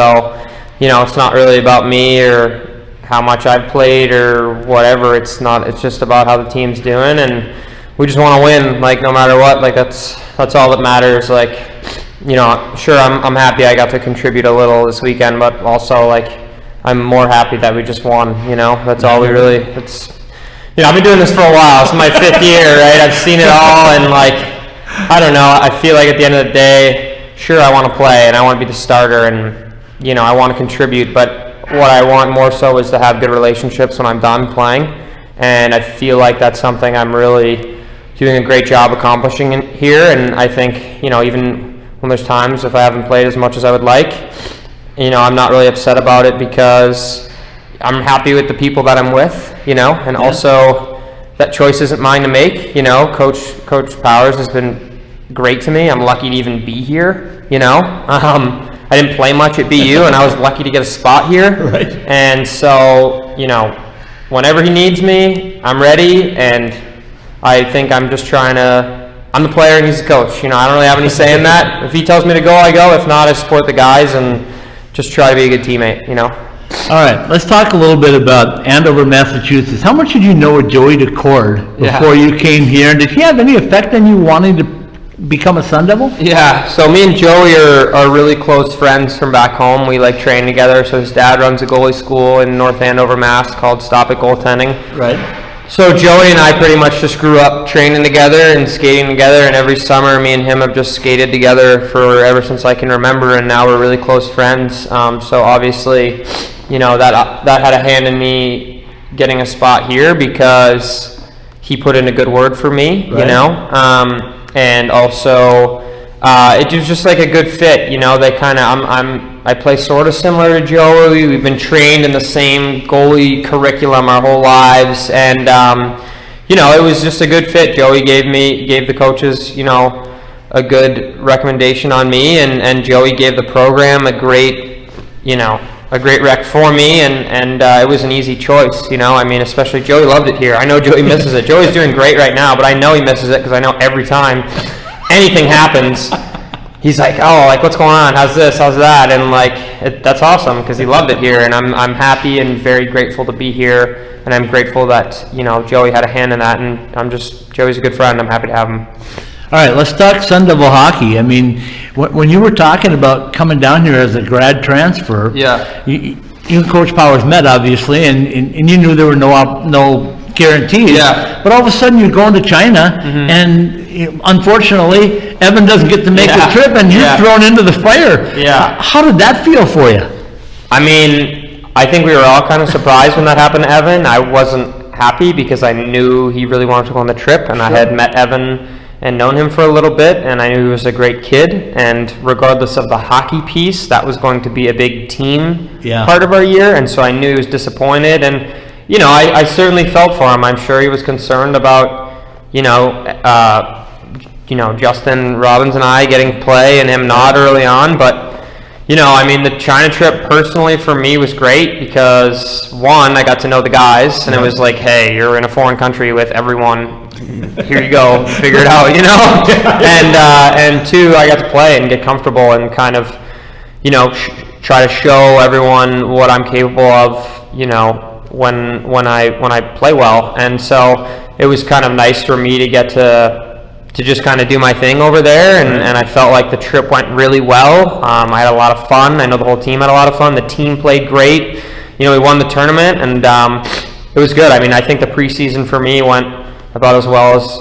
not really about me or how much I've played or whatever. It's just about how the team's doing, and we just want to win, like, no matter what. Like, that's all that matters. Like, sure, I'm happy I got to contribute a little this weekend, but also, like, I'm more happy that we just won. That's all we really. I've been doing this for a while. It's my 5th year, right? I've seen it all, and, like, I don't know. I feel like at the end of the day, sure, I want to play and I want to be the starter, and I want to contribute. But what I want more so is to have good relationships when I'm done playing, and I feel like that's something I'm really doing a great job accomplishing here. And I think even when there's times if I haven't played as much as I would like, I'm not really upset about it because I'm happy with the people that I'm with, and also that choice isn't mine to make. Coach Powers has been great to me. I'm lucky to even be here, I didn't play much at BU, and I was lucky to get a spot here. Right. And so, whenever he needs me, I'm ready, and I think I'm just trying to, I'm the player and he's the coach. I don't really have any say in that. If he tells me to go, I go. If not, I support the guys and just try to be a good teammate, All right, let's talk a little bit about Andover, Massachusetts. How much did you know of Joey Decord before you came here? And did he have any effect on you wanting to become a Sun Devil? Yeah, so me and Joey are really close friends from back home. We like train together. So his dad runs a goalie school in North Andover, Mass called Stop It Goaltending. Right. So Joey and I pretty much just grew up training together and skating together, and every summer me and him have just skated together for ever since I can remember, and now we're really close friends. So obviously, that had a hand in me getting a spot here because he put in a good word for me, Right. And also it was just like a good fit. They kind of I play sort of similar to Joey. We've been trained in the same goalie curriculum our whole lives, and it was just a good fit. Joey gave the coaches a good recommendation on me, and Joey gave the program a great rec for me, and it was an easy choice. Especially Joey loved it here. I know Joey misses it. Joey's doing great right now, but I know he misses it because I know every time anything happens, he's like, oh, like, what's going on? How's this? How's that? And that's awesome because he loved it here, and I'm happy and very grateful to be here, and I'm grateful that Joey had a hand in that, and Joey's a good friend. I'm happy to have him. All right, let's talk Sun Devil hockey. I mean, when you were talking about coming down here as a grad transfer, you and Coach Powers met, obviously, and you knew there were no guarantees. Yeah. But all of a sudden, you're going to China, and unfortunately, Evan doesn't get to make the trip, and you're thrown into the fire. Yeah. How did that feel for you? I mean, I think we were all kind of surprised when that happened to Evan. I wasn't happy because I knew he really wanted to go on the trip, and I had met Evan and known him for a little bit, and I knew he was a great kid, and regardless of the hockey piece, that was going to be a big team part of our year, and so I knew he was disappointed, and I certainly felt for him. I'm sure he was concerned about Justin Robbins and I getting play and him not early on, but the China trip personally for me was great because, one, I got to know the guys, and it was like, hey, you're in a foreign country with everyone. Here you go, figure it out, and two, I got to play and get comfortable and kind of, try to show everyone what I'm capable of, when I play well. And so it was kind of nice for me to get to just kind of do my thing over there, and I felt like the trip went really well. I had a lot of fun. I know the whole team had a lot of fun. The team played great. We won the tournament, and it was good. I mean, I think the preseason for me went about as well as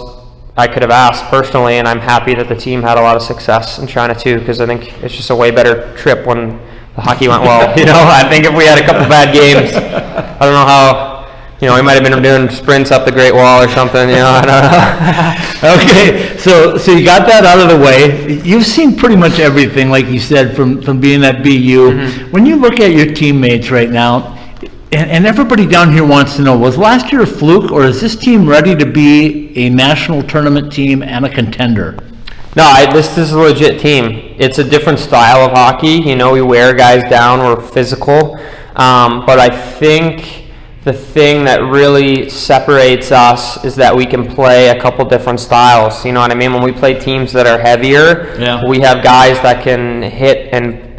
I could have asked personally, and I'm happy that the team had a lot of success in China too, because I think it's just a way better trip when the hockey went well. I think if we had a couple bad games, I don't know how, we might have been doing sprints up the Great Wall or something, I don't know. Okay, so you got that out of the way. You've seen pretty much everything, like you said, from being at BU. When you look at your teammates right now, and everybody down here wants to know, was last year a fluke, or is this team ready to be a national tournament team and a contender? No, this is a legit team. it's a different style of hockey. You know, we wear guys down, we're physical. But I think the thing that really separates us is that we can play a couple different styles. You know what I mean? When we play teams that are heavier, we have guys that can hit and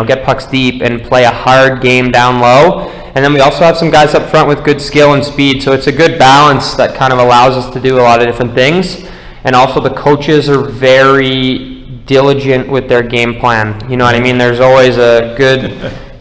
get pucks deep and play a hard game down low. And then we also have some guys up front with good skill and speed. So it's a good balance that kind of allows us to do a lot of different things. And also the coaches are very diligent with their game plan. You know what I mean? There's always a good...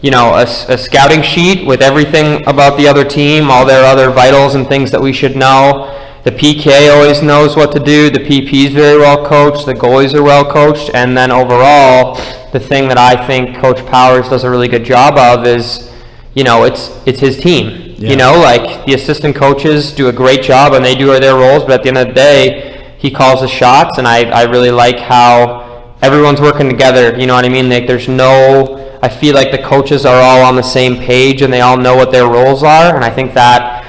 a scouting sheet with everything about the other team, all their other vitals and things that we should know. The PK always knows what to do. The PP is very well coached. The goalies are well coached. And then overall, the thing that I think Coach Powers does a really good job of is, it's his team. Yeah. The assistant coaches do a great job and they do their roles, but at the end of the day, he calls the shots, and I really like how everyone's working together. You know what I mean? I feel like the coaches are all on the same page and they all know what their roles are, and I think that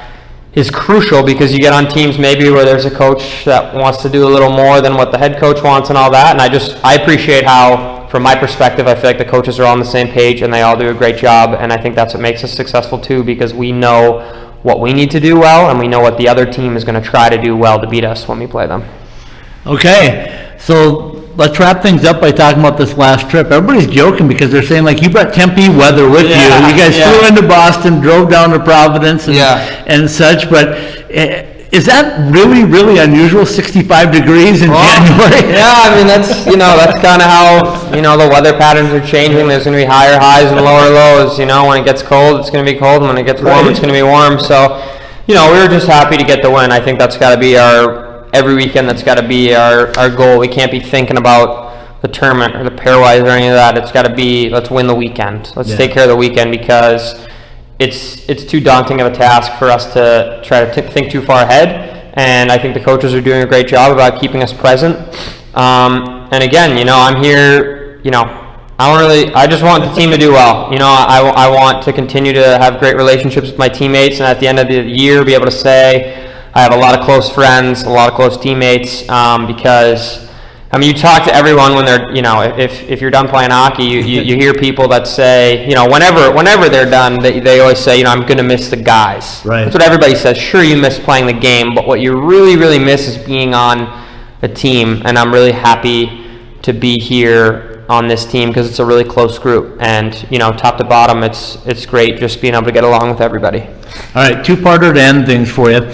is crucial because you get on teams maybe where there's a coach that wants to do a little more than what the head coach wants and all that, and I appreciate how, from my perspective, I feel like the coaches are all on the same page and they all do a great job, and I think that's what makes us successful too, because we know what we need to do well and we know what the other team is going to try to do well to beat us when we play them. Okay, so let's wrap things up by talking about this last trip. Everybody's joking because they're saying, you brought Tempe weather with you. You guys flew into Boston, drove down to Providence and such, but is that really, really unusual, 65 degrees in January? Yeah, I mean, that's kind of how, the weather patterns are changing. There's going to be higher highs and lower lows. When it gets cold, it's going to be cold, and when it gets warm, it's going to be warm. So, we were just happy to get the win. I think that's got to be every weekend, that's got to be our goal. We can't be thinking about the tournament or the pairwise or any of that. It's got to be, let's win the weekend. Let's take care of the weekend, because it's too daunting of a task for us to try to think too far ahead. And I think the coaches are doing a great job about keeping us present. And again, I'm here, I just want the team to do well. I want to continue to have great relationships with my teammates, and at the end of the year be able to say I have a lot of close friends, a lot of close teammates, because you talk to everyone when they're, if you're done playing hockey, you hear people that say, whenever they're done, they always say, I'm going to miss the guys. Right. That's what everybody says. Sure, you miss playing the game, but what you really, really miss is being on a team, and I'm really happy to be here on this team because it's a really close group, and top to bottom, it's great just being able to get along with everybody. All right, two-parter to end things for you.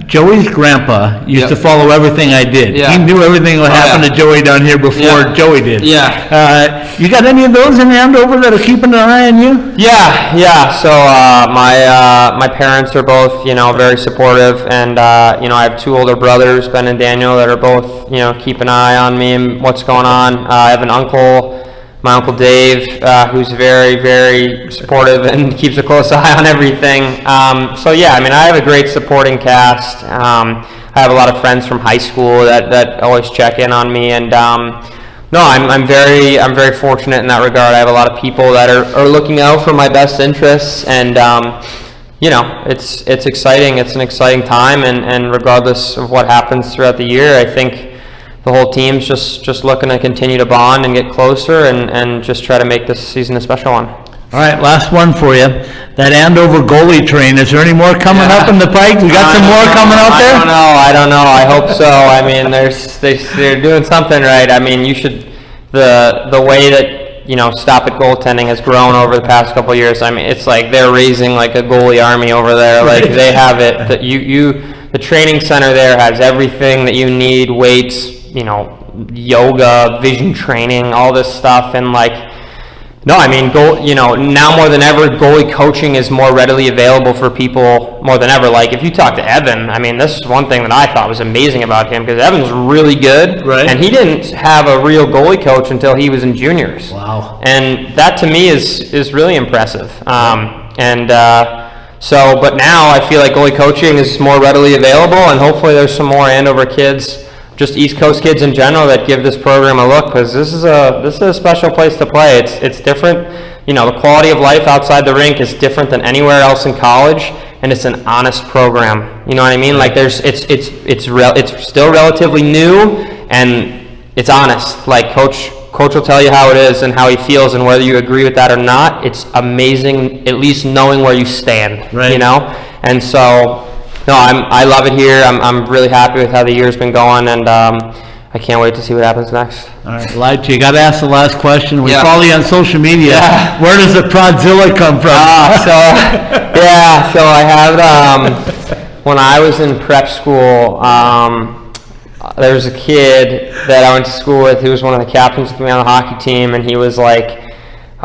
Joey's grandpa used to follow everything I did. Yeah. He knew everything that happened to Joey down here before Joey did. Yeah. You got any of those in Andover that are keeping an eye on you? Yeah. So my parents are both, very supportive, and I have two older brothers, Ben and Daniel, that are both, keep an eye on me and what's going on. I have an uncle. My Uncle Dave, who's very, very supportive and keeps a close eye on everything. I have a great supporting cast. I have a lot of friends from high school that always check in on me, and I'm very fortunate in that regard. I have a lot of people that are looking out for my best interests, and it's exciting. It's an exciting time, and regardless of what happens throughout the year, I think the whole team's just looking to continue to bond and get closer and just try to make this season a special one. All right, last one for you. That Andover goalie train, is there any more coming up in the pike? We got some more coming out there? I don't know. I hope so. I mean, they're doing something right. I mean, the way that, stop at goaltending has grown over the past couple of years. I mean, it's like they're raising like a goalie army over there. Like they have it. The training center there has everything that you need, weights, yoga, vision training, all this stuff, and now more than ever, goalie coaching is more readily available for people more than ever. Like, if you talk to Evan, I mean, this is one thing that I thought was amazing about him, because Evan's really good, right? And he didn't have a real goalie coach until he was in juniors. Wow. And that to me is really impressive. But now I feel like goalie coaching is more readily available, and hopefully there's some more Andover kids, just East Coast kids in general, that give this program a look, because this is a special place to play. It's different. The quality of life outside the rink is different than anywhere else in college, and it's an honest program. You know what I mean? Like it's still relatively new, and it's honest. Like Coach Coach will tell you how it is and how he feels, and whether you agree with that or not, it's amazing at least knowing where you stand, Right. you know? And so, no, I love it here. I'm really happy with how the year's been going, and I can't wait to see what happens next. All right, Lige, you got to ask the last question. We Yeah. follow you on social media. Yeah. Where does the Prodzilla come from? So I had, when I was in prep school, there was a kid that I went to school with who was one of the captains with me on the hockey team, and he was like,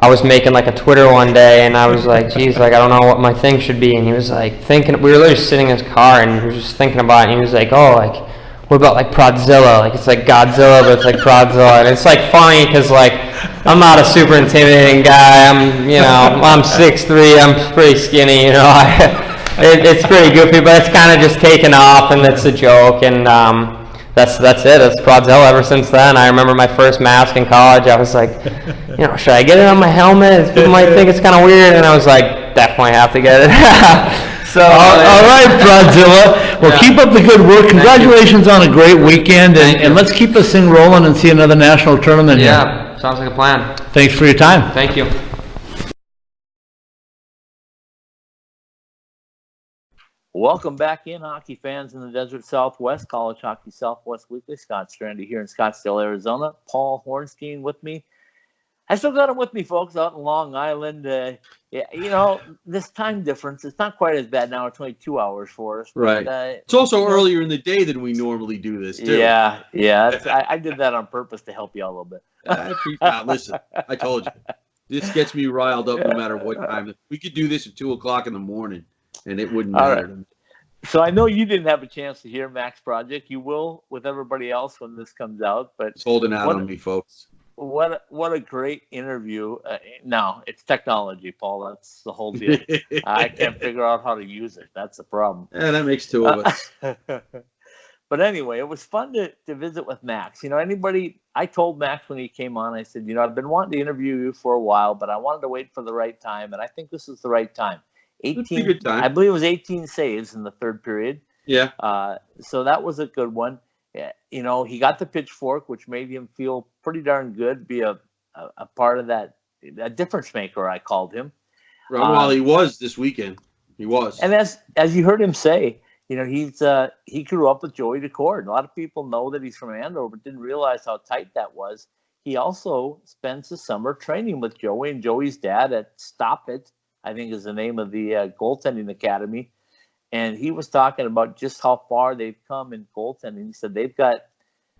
I was making like a Twitter one day, and I was like, geez, like I don't know what my thing should be, and he was like thinking, we were literally sitting in his car, and he was just thinking about it, and he was like, oh, like, what about like Prodzilla? Like it's like Godzilla, but it's like Prodzilla, and it's like funny because like I'm not a super intimidating guy. I'm 6'3", I'm pretty skinny, you know. It's pretty goofy, but it's kind of just taken off, and it's a joke, and that's it. It's Prodzilla ever since then. I remember my first mask in college. I was like, should I get it on my helmet? People might think it's kind of weird, and I was like, definitely have to get it. So, all right, Prodzilla. Well, keep up the good work. Congratulations on a great weekend, and let's keep this thing rolling and see another national tournament here. Yeah, sounds like a plan. Thanks for your time. Thank you. Welcome back in, hockey fans in the Desert Southwest, College Hockey Southwest Weekly. Scott Strandy here in Scottsdale, Arizona. Paul Hornstein with me. I still got him with me, folks, out in Long Island. This time difference, it's not quite as bad now. It's only 2 hours for us. Right. But, It's also earlier in the day than we normally do this, too. Yeah. I did that on purpose to help you out a little bit. Listen, I told you. This gets me riled up no matter what time. We could do this at 2 o'clock in the morning, and it wouldn't matter. Right. So I know you didn't have a chance to hear Mac's project. You will with everybody else when this comes out. But It's holding out on me, folks. What a great interview. No, it's technology, Paul. That's the whole deal. I can't figure out how to use it. That's the problem. Yeah, that makes two of us. But anyway, it was fun to visit with Max. I told Max when he came on, I said, I've been wanting to interview you for a while, but I wanted to wait for the right time, and I think this is the right time. 18, good time. I believe it was 18 saves in the third period. Yeah. So that was a good one. Yeah, he got the pitchfork, which made him feel pretty darn good, be a part of that, a difference maker, I called him. Well, he was this weekend. He was. And as you heard him say, he grew up with Joey Daccord. A lot of people know that he's from Andover, but didn't realize how tight that was. He also spends the summer training with Joey and Joey's dad at Stop It, I think is the name of the goaltending academy. And he was talking about just how far they've come in goaltending. He said they got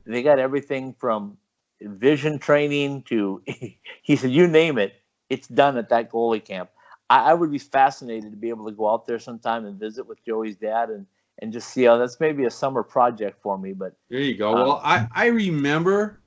everything from vision training to, he said, you name it, it's done at that goalie camp. I would be fascinated to be able to go out there sometime and visit with Joey's dad and just see how that's maybe a summer project for me. But there you go. Well, I remember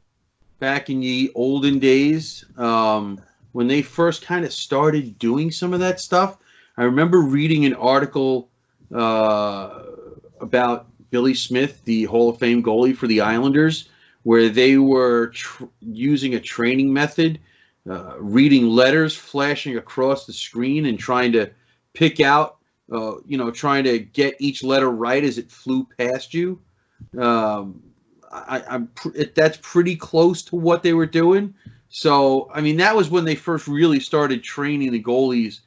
back in the olden days when they first kind of started doing some of that stuff. I remember reading an article about Billy Smith, the Hall of Fame goalie for the Islanders, where they were using a training method, reading letters flashing across the screen and trying to pick out, trying to get each letter right as it flew past you. That's pretty close to what they were doing. So, I mean, that was when they first really started training the goalies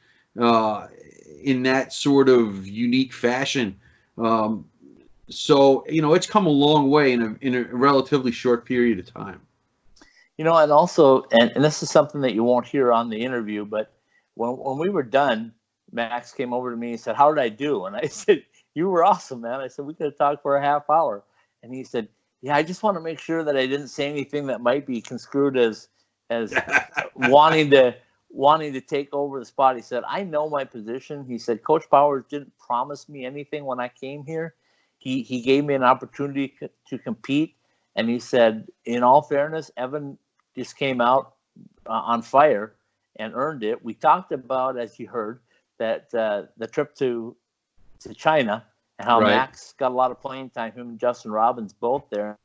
in that sort of unique fashion. So, it's come a long way in a relatively short period of time. And also, and this is something that you won't hear on the interview, but when we were done, Max came over to me and said, how did I do? And I said, you were awesome, man. I said, we could have talked for a half hour. And he said, yeah, I just want to make sure that I didn't say anything that might be construed as wanting to take over the spot. He said, I know my position. He said, Coach Powers didn't promise me anything when I came here. He gave me an opportunity to compete. And he said, in all fairness, Evan just came out on fire and earned it. We talked about, as you heard, that the trip to China and how Right. Max got a lot of playing time, him and Justin Robbins both there.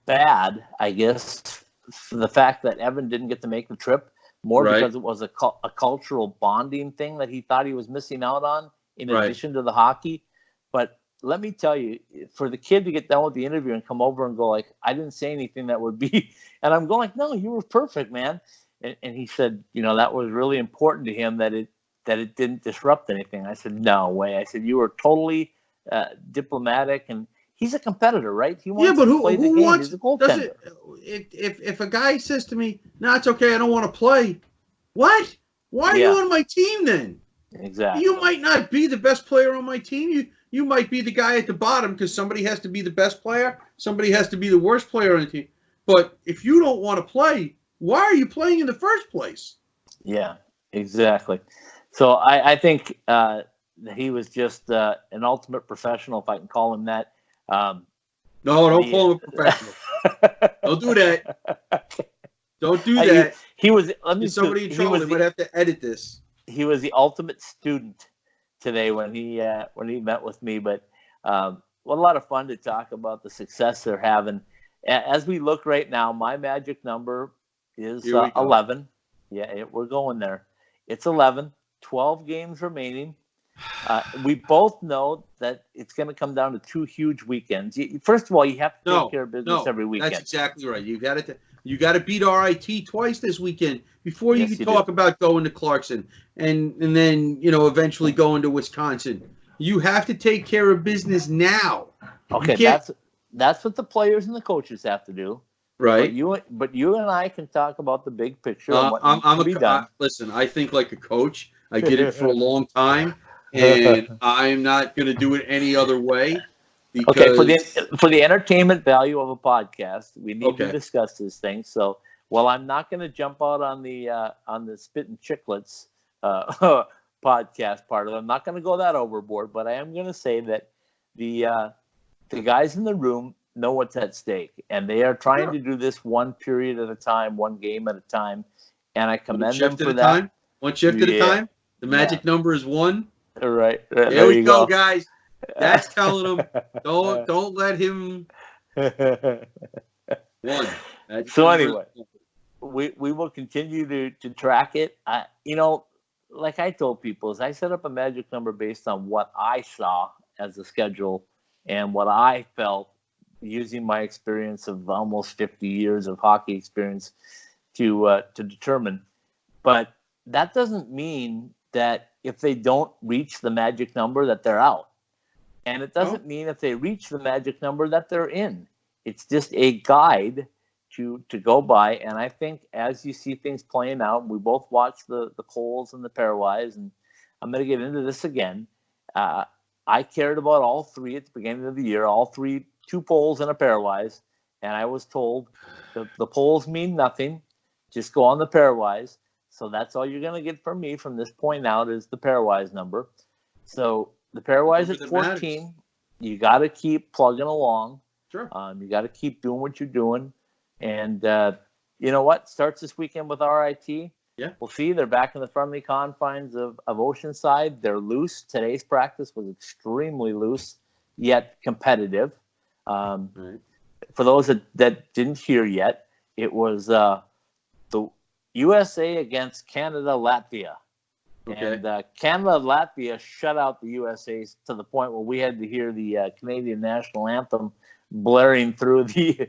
Bad, I guess, for the fact that Evan didn't get to make the trip, more Right. because it was a cultural bonding thing that he thought he was missing out on in Right. addition to the hockey. But let me tell you, for the kid to get done with the interview and come over and go like, I didn't say anything that would be, and I'm going like, no, you were perfect, man. And he said, that was really important to him that it didn't disrupt anything. I said, no way. I said, you were totally diplomatic, and he's a competitor, right? He wants but to play the game. wants? He's a goaltender. If a guy says to me, "No, it's okay, I don't want to play," what? Why are you on my team then? Exactly. You might not be the best player on my team. You might be the guy at the bottom because somebody has to be the best player. Somebody has to be the worst player on the team. But if you don't want to play, why are you playing in the first place? Yeah, exactly. So I think he was just an ultimate professional, if I can call him that. No, don't call him a professional. Don't do that. Don't do that. He was. There's somebody in trouble. They might have to edit this. He was the ultimate student today when he met with me. But what a lot of fun to talk about the success they're having. As we look right now, my magic number is 11. Yeah, we're going there. It's 11. 12 games remaining. We both know that it's going to come down to 2 huge weekends. First of all, you have to take care of business every weekend. That's exactly right. You got to beat RIT twice this weekend before you can talk about going to Clarkson and then eventually going to Wisconsin. You have to take care of business now. Okay, that's what the players and the coaches have to do. Right. But you and I can talk about the big picture. Listen, I think like a coach. I did it for a long time, and I'm not going to do it any other way. Okay, for the entertainment value of a podcast, we need to discuss this thing. So, while I'm not going to jump out on the Spittin' Chicklets podcast part of it, I'm not going to go that overboard. But I am going to say that the guys in the room know what's at stake, and they are trying to do this one period at a time, one game at a time, and I commend them for that. One shift at a time. The magic number is 1. All right. There we go, guys. That's telling him don't let him 1. So anyway, we will continue to track it. Like I told people, is I set up a magic number based on what I saw as a schedule and what I felt using my experience of almost 50 years of hockey experience to determine. But that doesn't mean that if they don't reach the magic number that they're out. And it doesn't mean if they reach the magic number that they're in. It's just a guide to go by. And I think as you see things playing out, we both watched the Coles and the Pairwise, and I'm going to get into this again. I cared about all 3 at the beginning of the year, all 3, 2 poles and a Pairwise. And I was told the poles mean nothing. Just go on the Pairwise. So that's all you're going to get from me from this point out is the Pairwise number. So the Pairwise at 14, you got to keep plugging along. Sure. You got to keep doing what you're doing. And you know what? Starts this weekend with RIT. Yeah. We'll see. They're back in the friendly confines of Oceanside. They're loose. Today's practice was extremely loose, yet competitive. Right. For those that didn't hear yet, it was the USA against Canada, Latvia. Okay. And Canada, Latvia shut out the USA to the point where we had to hear the Canadian national anthem blaring through the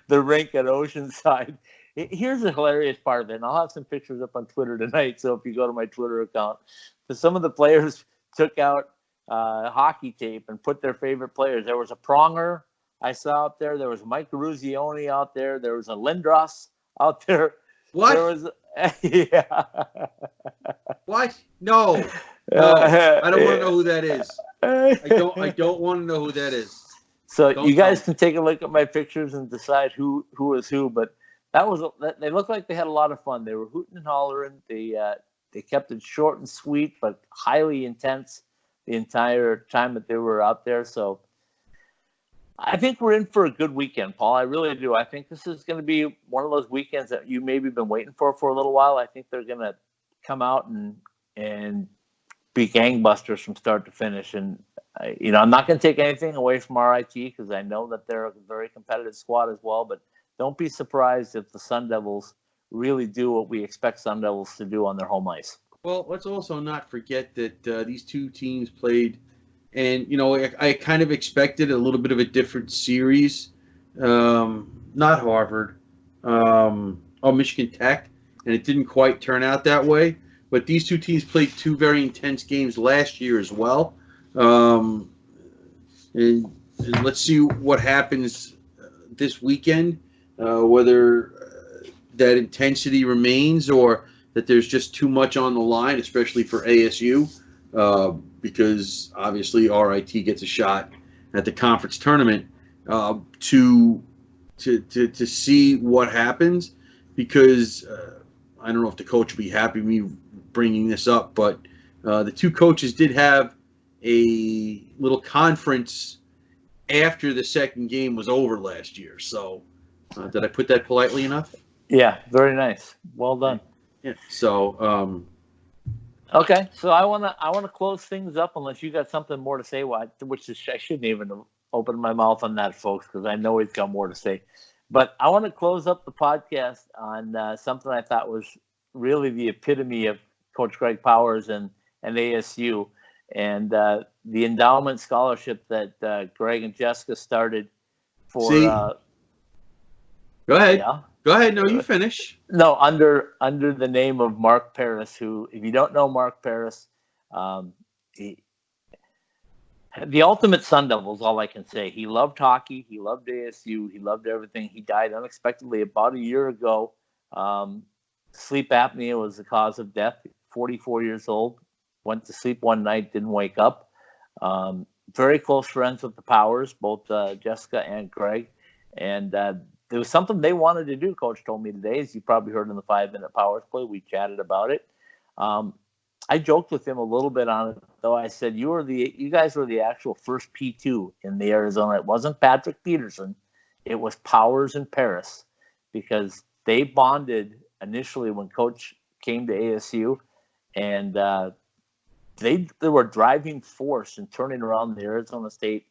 rink at Oceanside. Here's the hilarious part of it, and I'll have some pictures up on Twitter tonight, so if you go to my Twitter account, because some of the players took out hockey tape and put their favorite players. There was a Pronger I saw out there. There was Mike Ruzioni out there. There was a Lindros out there. What? There was, yeah. What? No. I don't want to know who that is. I don't want to know who that is. So you guys can take a look at my pictures and decide who is who. But they looked like they had a lot of fun. They were hooting and hollering. They kept it short and sweet, but highly intense the entire time that they were out there. So I think we're in for a good weekend, Paul. I really do. I think this is going to be one of those weekends that you maybe been waiting for a little while. I think they're going to come out and be gangbusters from start to finish. And I'm not going to take anything away from RIT because I know that they're a very competitive squad as well. But don't be surprised if the Sun Devils really do what we expect Sun Devils to do on their home ice. Well, let's also not forget that these two teams played And, I kind of expected a little bit of a different series. Not Harvard. Michigan Tech. And it didn't quite turn out that way. But these two teams played two very intense games last year as well. And let's see what happens this weekend, whether that intensity remains or that there's just too much on the line, especially for ASU, because obviously RIT gets a shot at the conference tournament to see what happens. Because I don't know if the coach will be happy with me bringing this up, but the two coaches did have a little conference after the second game was over last year. So did I put that politely enough? Yeah, very nice. Well done. Yeah. So okay, so I wanna close things up unless you got something more to say. Which is, I shouldn't even open my mouth on that, folks, because I know he's got more to say. But I want to close up the podcast on something I thought was really the epitome of Coach Greg Powers and ASU, and the endowment scholarship that Greg and Jessica started for. Go ahead. Yeah. Go ahead. No, you finish. No, under the name of Mark Paris, who, if you don't know Mark Paris, the ultimate Sun Devil is all I can say. He loved hockey. He loved ASU. He loved everything. He died unexpectedly about a year ago. Sleep apnea was the cause of death. 44 years old. Went to sleep one night, didn't wake up. Very close friends with the Powers, both Jessica and Greg. And there was something they wanted to do, Coach told me today, as you probably heard in the 5-minute Powers play. We chatted about it. I joked with him a little bit on it, though. I said, you guys were the actual first P2 in the Arizona. It wasn't Patrick Peterson. It was Powers and Paris, because they bonded initially when Coach came to ASU, and they were driving force in turning around the Arizona State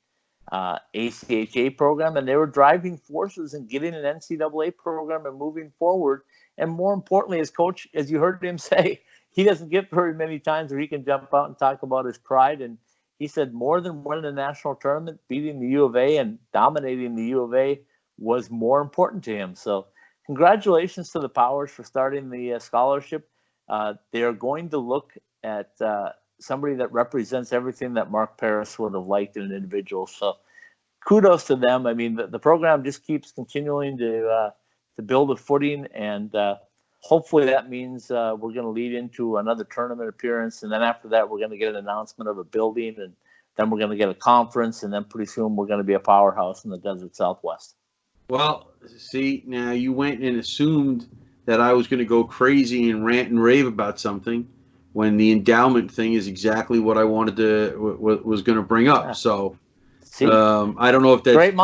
ACHA program, and they were driving forces in getting an NCAA program and moving forward. And more importantly, as Coach, as you heard him say, he doesn't get very many times where he can jump out and talk about his pride. And he said more than winning a national tournament, beating the U of A and dominating the U of A was more important to him. So congratulations to the Powers for starting the scholarship. They are going to look at somebody that represents everything that Mark Paris would have liked in an individual. So kudos to them. I mean, the program just keeps continuing to build a footing, and hopefully that means we're going to lead into another tournament appearance, and then after that we're going to get an announcement of a building, and then we're going to get a conference, and then pretty soon we're going to be a powerhouse in the Desert Southwest. Well, see, now you went and assumed that I was going to go crazy and rant and rave about something, when the endowment thing is exactly what I wanted to was going to bring up. So See, I don't know if that's great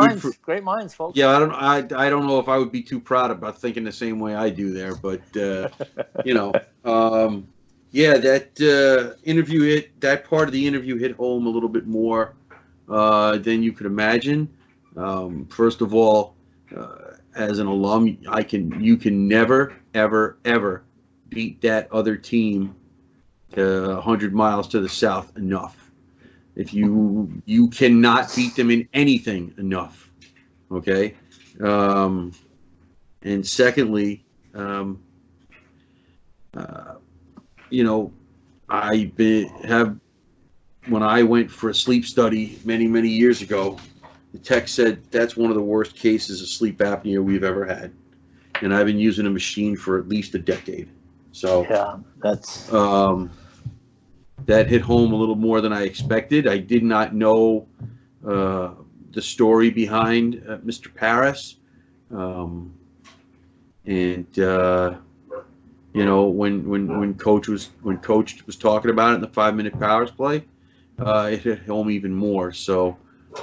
minds, folks. Yeah, I don't know if I would be too proud about thinking the same way I do there, but yeah, that interview that part of the interview hit home a little bit more than you could imagine. First of all, as an alum, you can never, ever, ever beat that other team 100 miles to the south enough. If you cannot beat them in anything enough, okay? And secondly, when I went for a sleep study many years ago, the tech said that's one of the worst cases of sleep apnea we've ever had, and I've been using a machine for at least a decade. So yeah, that's that hit home a little more than I expected. I did not know the story behind Mr. Paris, when Coach was talking about it in the 5-minute Powers play, it hit home even more. So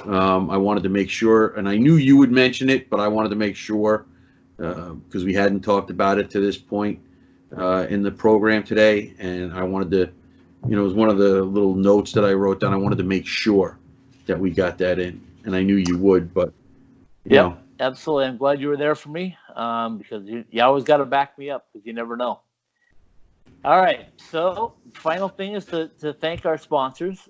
I wanted to make sure, and I knew you would mention it, but I wanted to make sure because we hadn't talked about it to this point in the program today, and I wanted to. It was one of the little notes that I wrote down. I wanted to make sure that we got that in, and I knew you would. But yeah, absolutely. I'm glad you were there for me because you always got to back me up because you never know. All right. So final thing is to thank our sponsors.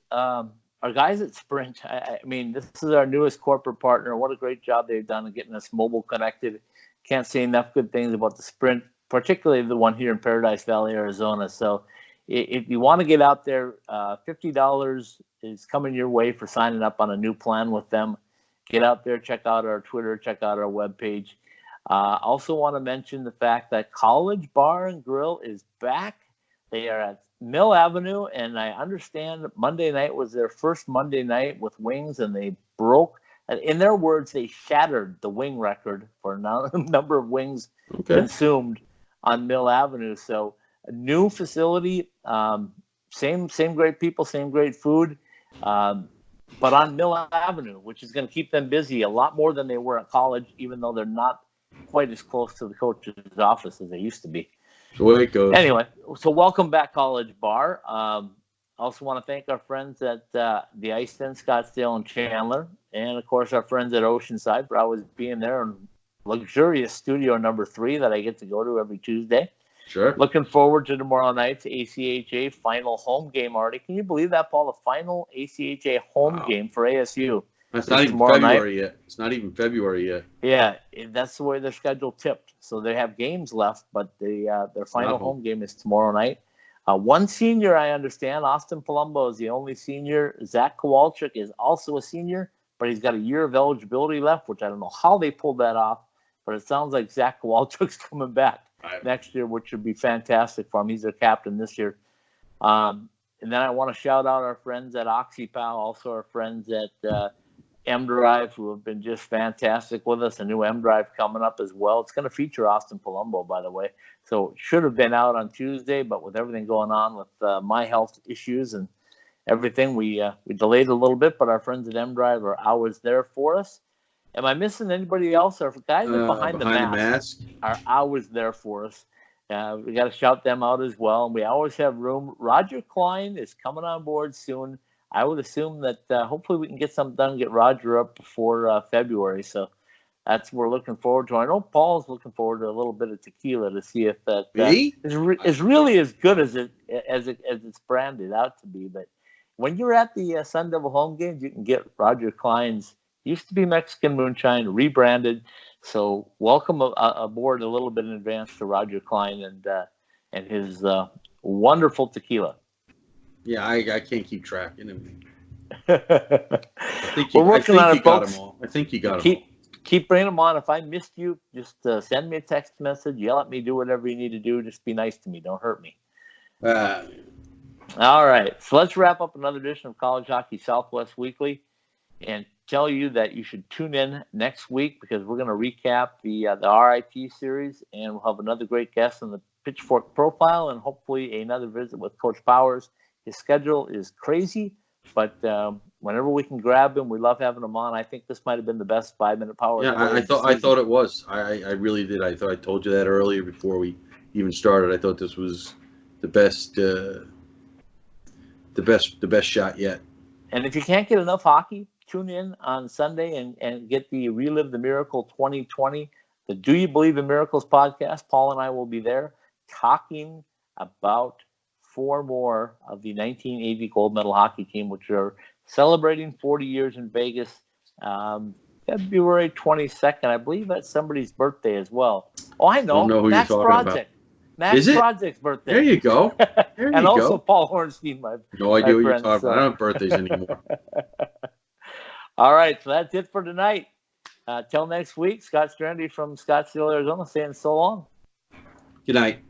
our guys at Sprint, I mean, this is our newest corporate partner. What a great job they've done in getting us mobile connected. Can't say enough good things about the Sprint, particularly the one here in Paradise Valley, Arizona. So if you want to get out there, $50 is coming your way for signing up on a new plan with them. Get out there, check out our Twitter, check out our webpage. Also want to mention the fact that College Bar and Grill is back. They are at Mill Avenue, and I understand Monday night was their first Monday night with wings, and they broke. In their words, they shattered the wing record for number of wings consumed on Mill Avenue. So a new facility, same great people, same great food, but on Mill Avenue, which is going to keep them busy a lot more than they were at college, even though they're not quite as close to the coach's office as they used to be. The way it goes. Anyway, so welcome back, College Bar. Also want to thank our friends at the Ice Den, Scottsdale and Chandler, and of course our friends at Oceanside for always being there in luxurious studio number 3 that I get to go to every Tuesday. Sure. Looking forward to tomorrow night's ACHA final home game already. Can you believe that, Paul? The final ACHA home game for ASU. That's not even February yet. It's not even February yet. Yeah, that's the way their schedule tipped. So they have games left, but their final home game is tomorrow night. One senior, I understand, Austin Palumbo is the only senior. Zach Kowalczyk is also a senior, but he's got a year of eligibility left, which I don't know how they pulled that off, but it sounds like Zach Kowalczyk's coming back next year, which would be fantastic for him. He's their captain this year. And then I want to shout out our friends at OxyPow, also our friends at M-Drive, who have been just fantastic with us. A new M-Drive coming up as well. It's going to feature Austin Palumbo, by the way. So it should have been out on Tuesday, but with everything going on with my health issues and everything, we delayed a little bit, but our friends at M-Drive are always there for us. Am I missing anybody else? Our guys behind the mask are always there for us. We got to shout them out as well. And we always have room. Roger Klein is coming on board soon. I would assume that hopefully we can get something done and get Roger up before February. So that's what we're looking forward to. I know Paul's looking forward to a little bit of tequila to see if that is really as good as it's branded out to be. But when you're at the Sun Devil home games, you can get Roger Klein's used to be Mexican moonshine rebranded. So welcome aboard a little bit in advance to Roger Klein and his wonderful tequila. Yeah, I can't keep track. We're working on it, folks. I think you got them all. Keep bringing them on. If I missed you, just send me a text message. Yell at me. Do whatever you need to do. Just be nice to me. Don't hurt me. All right. So let's wrap up another edition of College Hockey Southwest Weekly and tell you that you should tune in next week because we're going to recap the RIT series, and we'll have another great guest on the Pitchfork Profile and hopefully another visit with Coach Powers. His schedule is crazy, but whenever we can grab him, we love having him on. I think this might have been the best 5-minute power. Yeah, I thought it was. I really did. I thought I told you that earlier before we even started. I thought this was the best shot yet. And if you can't get enough hockey, tune in on Sunday and get the Relive the Miracle 2020, the Do You Believe in Miracles podcast. Paul and I will be there talking about 4 more of the 1980 gold medal hockey team, which are celebrating 40 years in Vegas, February 22nd. I believe that's somebody's birthday as well. Oh, I know. Who Max you're talking Project. About. Max Project's birthday. There you go. And also Paul Hornstein, no idea what you're talking about. I don't have birthdays anymore. All right, so that's it for tonight. Till next week, Scott Strandy from Scottsdale, Arizona, saying so long. Good night.